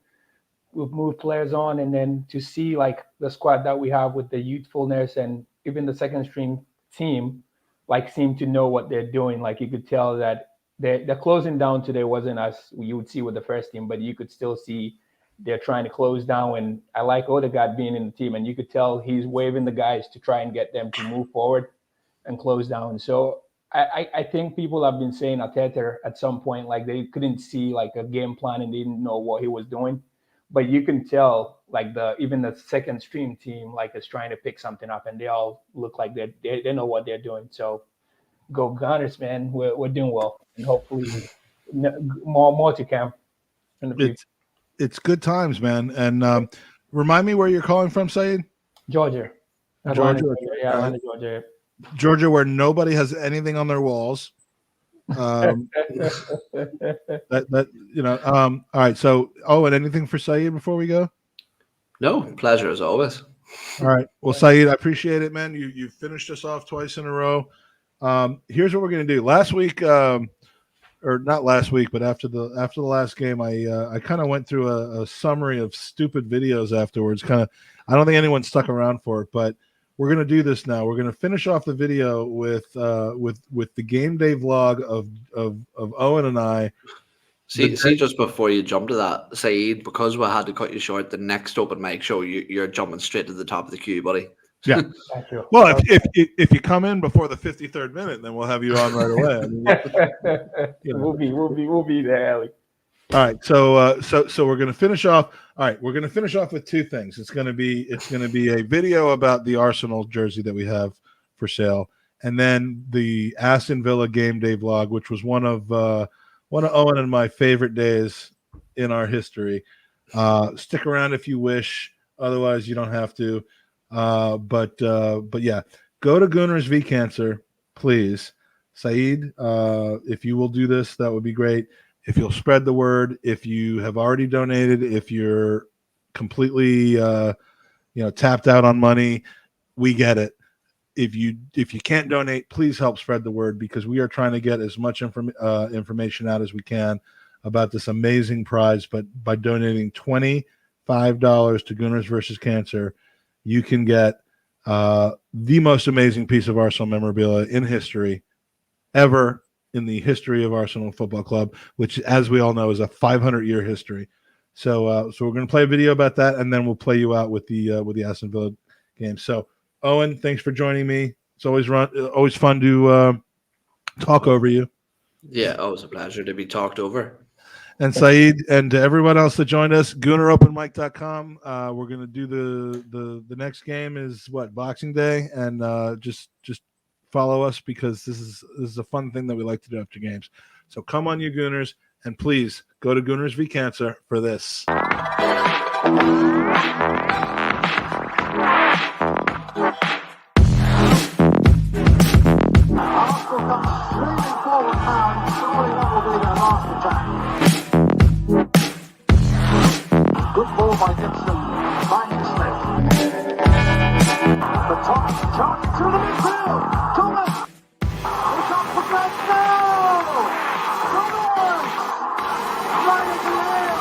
We've moved players on, and then to see like the squad that we have with the youthfulness and even the second string team, like seem to know what they're doing. Like you could tell that the closing down today wasn't as you would see with the first team, but you could still see they're trying to close down. And I like Odegaard being in the team, and you could tell he's waving the guys to try and get them to move forward and close down. So I think people have been saying Arteta at some point, like they couldn't see like a game plan and they didn't know what he was doing. But you can tell like even the second stream team like is trying to pick something up, and they all look like they know what they're doing. So go Gooners, man. We're doing well, and hopefully more to come in the future. It's good times, man. And remind me where you're calling from, Saeed? Georgia. Georgia. Yeah, Atlanta, Georgia. Georgia, where nobody has anything on their walls. All right. So, and anything for Saeed before we go? No, pleasure as always. All right. Well, Saeed, I appreciate it, man. You finished us off twice in a row. Here's what we're gonna do. Last week, or not last week, but after the last game, I kind of went through a summary of stupid videos afterwards. I don't think anyone stuck around for it, but we're gonna do this now. We're gonna finish off the video with the game day vlog of Owen and I. See, just before you jump to that, Saeed, because we had to cut you short, the next open mic show, you're jumping straight to the top of the queue, buddy. Yeah. Thank you. Well, if you come in before the 53rd minute, then we'll have you on right away. I mean, We'll be there, Ellie. All right, so we're going to finish off. All right, we're going to finish off with two things. It's going to be a video about the Arsenal jersey that we have for sale, and then the Aston Villa game day vlog, which was one of Owen and my favorite days in our history. Stick around if you wish. Otherwise, you don't have to. But yeah, go to Gooners v Cancer, please. Saeed, if you will do this, that would be great. If you'll spread the word, if you have already donated, if you're completely tapped out on money, we get it. If you can't donate, please help spread the word, because we are trying to get as much information out as we can about this amazing prize. But by donating $25 to Gooners versus Cancer, you can get the most amazing piece of Arsenal memorabilia in history, ever in the history of Arsenal Football Club, which, as we all know, is a 500-year history. So we're going to play a video about that, and then we'll play you out with the Aston Villa game. So, Owen, thanks for joining me. It's always fun to talk over you. Yeah, always a pleasure to be talked over. And Saeed, and to everyone else that joined us, GoonerOpenMic.com. We're going to do the next game is Boxing Day, and just follow us, because this is a fun thing that we like to do after games. So come on, you Gooners, and please go to Gooners v Cancer for this. Good ball by Gibson. Finding Smith. The top charge to the midfield. Thomas. It's up for grabs now. Thomas. Right at the end.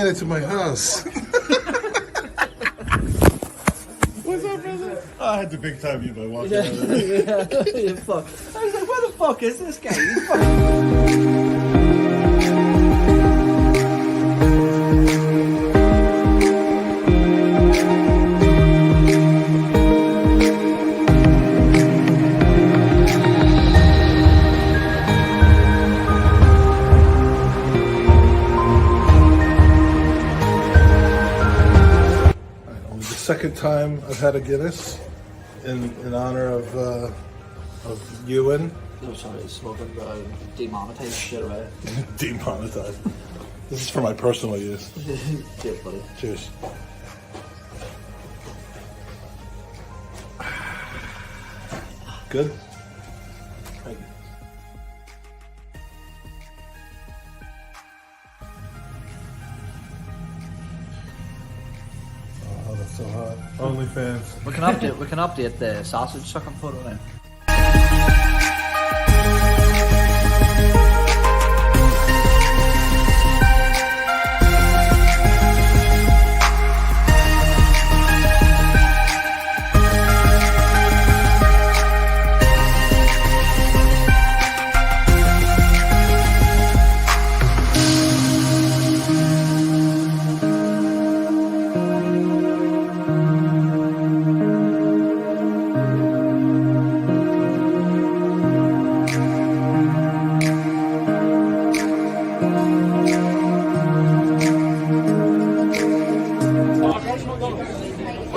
made it to my house. What's up, brother? I had to big time you by walking out of there. Yeah, fuck. I was like, where the fuck is this guy? Second time I've had a Guinness in honor of Ewan. No, sorry, it's smoking, but demonetized shit away. Demonetized. This is for my personal use. Cheers, buddy. Cheers. Good? Thank you. Oh, that's so hot. OnlyFans. We can update the sausage sucking photo then.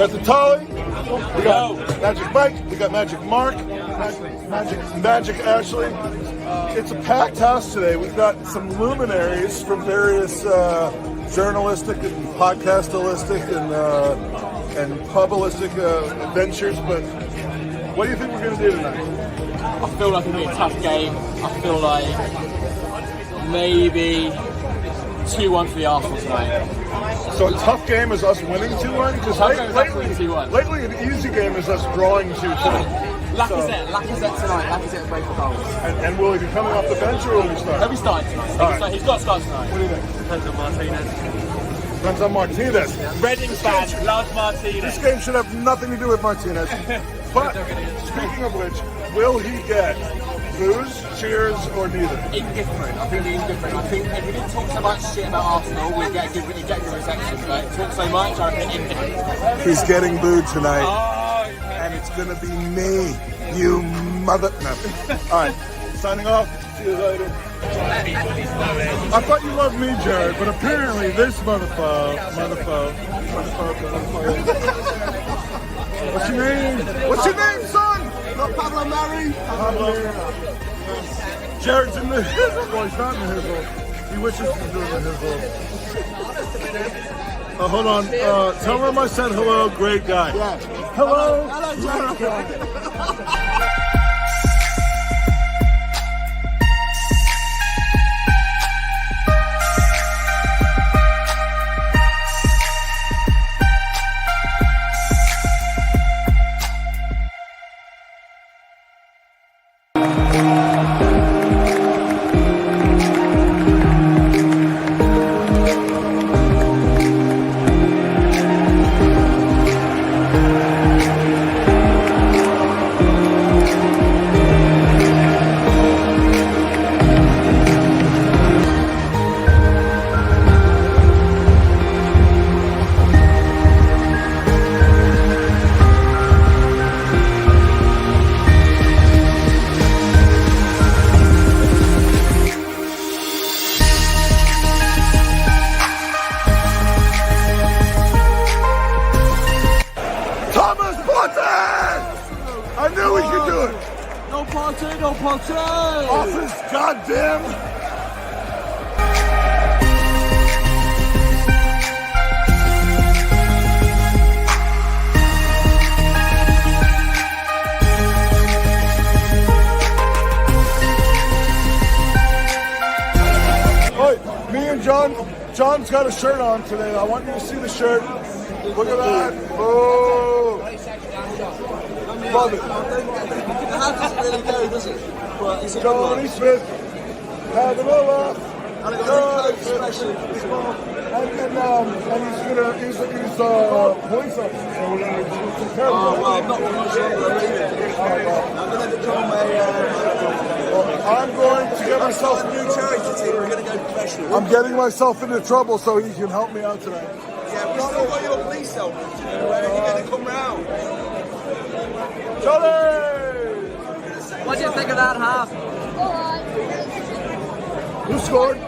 Got the Tolly, we got Magic Mike, we got Magic Mark, Magic Ashley. It's a packed house today. We've got some luminaries from various journalistic and podcastolistic and publicistic adventures. But what do you think we're going to do tonight? I feel like it'll be a tough game. I feel like maybe 2-1 for the Arsenal tonight. So a tough game is us winning 2-1? Because lately an easy game is us drawing 2-2. Lacazette tonight. Lacazette break for goals. And will he be coming off the bench or will he start? He'll be starting tonight. He's got to start tonight. What do you think? Depends on Martinez. Depends on Martinez. Reading fans love Martinez. This game should have nothing to do with Martinez. But speaking of which, will he get booze, cheers, or neither? Indifferent. I think indifferent. I think if we didn't talk so much shit about Arsenal, we'd get a good reception. But talk so much, I think indifferent. He's getting booed tonight. And it's going to be me, you mother... No. All right, signing off. See you later. I thought you loved me, Jared, but apparently this motherfucker. What's your name? What's your name, son? Not Pablo Mari. Pablo. Jared's in the hizzle. Well, he's not in the hizzle. He wishes he was doing the hizzle. Hold on. Tell him I said hello. Great guy. Yeah. Hello. Hello, Jared. No Potter! Office, goddamn! Hey, me and John's got a shirt on today. I want you to see the shirt. Look at that. Oh! Love it. The hat doesn't really go, does it? But it's a good Johnny one. Smith, have it all And it got a special as well. And he's gonna use points up. Oh, well, I'm not going much longer, I'm going to become I'm going to get myself a new charity team. We're going to go professional. I'm getting myself into trouble so he can help me out tonight. Yeah, we still got your police help. When are you going to come round? Charlie! What do you think of that half? Who scored?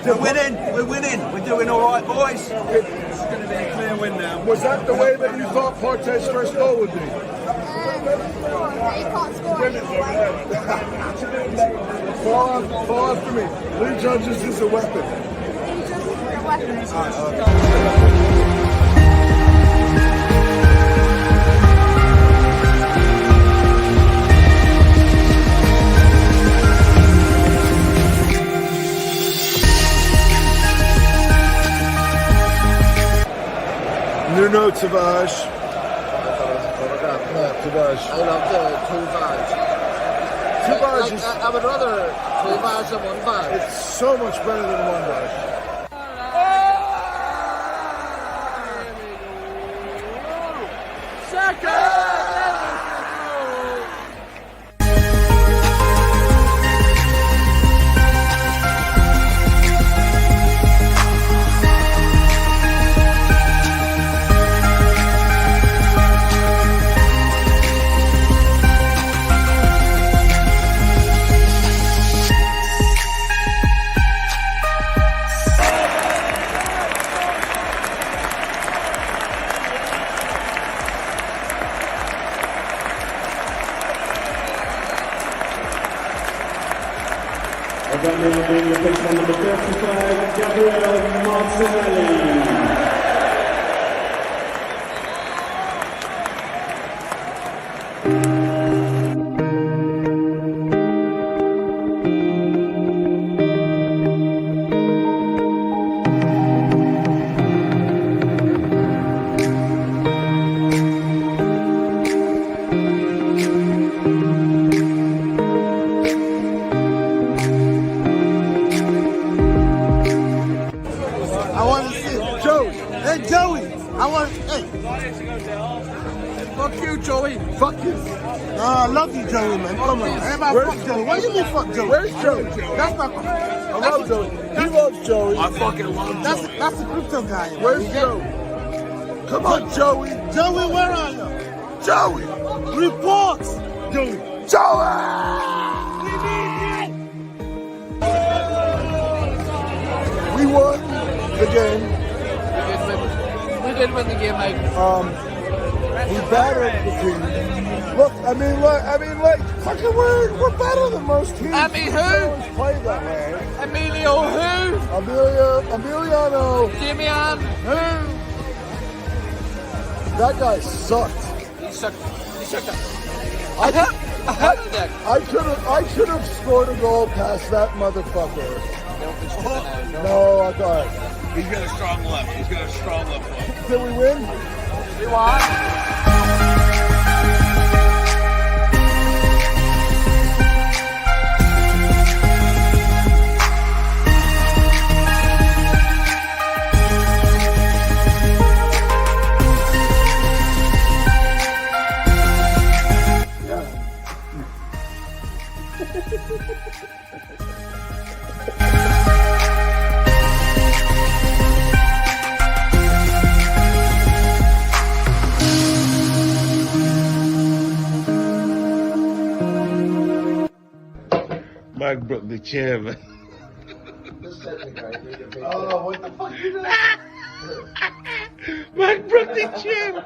We're winning. We're doing all right, boys. It's going to be a clear win now. Was that the way that you thought Partey's first goal would be? He can't score anyway. Fall after me. Lee Judges is a weapon. He just is a weapon. Savage. Savage. I love the two bags. Two bags is... I would rather two bags than one bag. It's so much better than one bag. Fuck you, Joey. Fuck you. I love you, Joey, man. Come on. Everybody fuck Joey. What do you mean fuck Joey? Where's Joey? That's my... I love Joey. He loves Joey. I fucking love Joey. That's the crypto guy. Where's Joey? Come on, Joey. Joey, where are you? Joey. Report. Joey. Joey! We won the game. We did win the game, mate. We battered the team. Look, I mean, fucking we're better than most teams. I mean, who? Always play that way. Emilio, who? Emiliano. Damian, who? That guy sucked. He sucked up. I could have scored a goal past that motherfucker. No, I thought. He's got a strong left. Foot. Did we win? We won. Mike Brook, the chairman. Oh, what the fuck is that? Mike Brook, the chairman.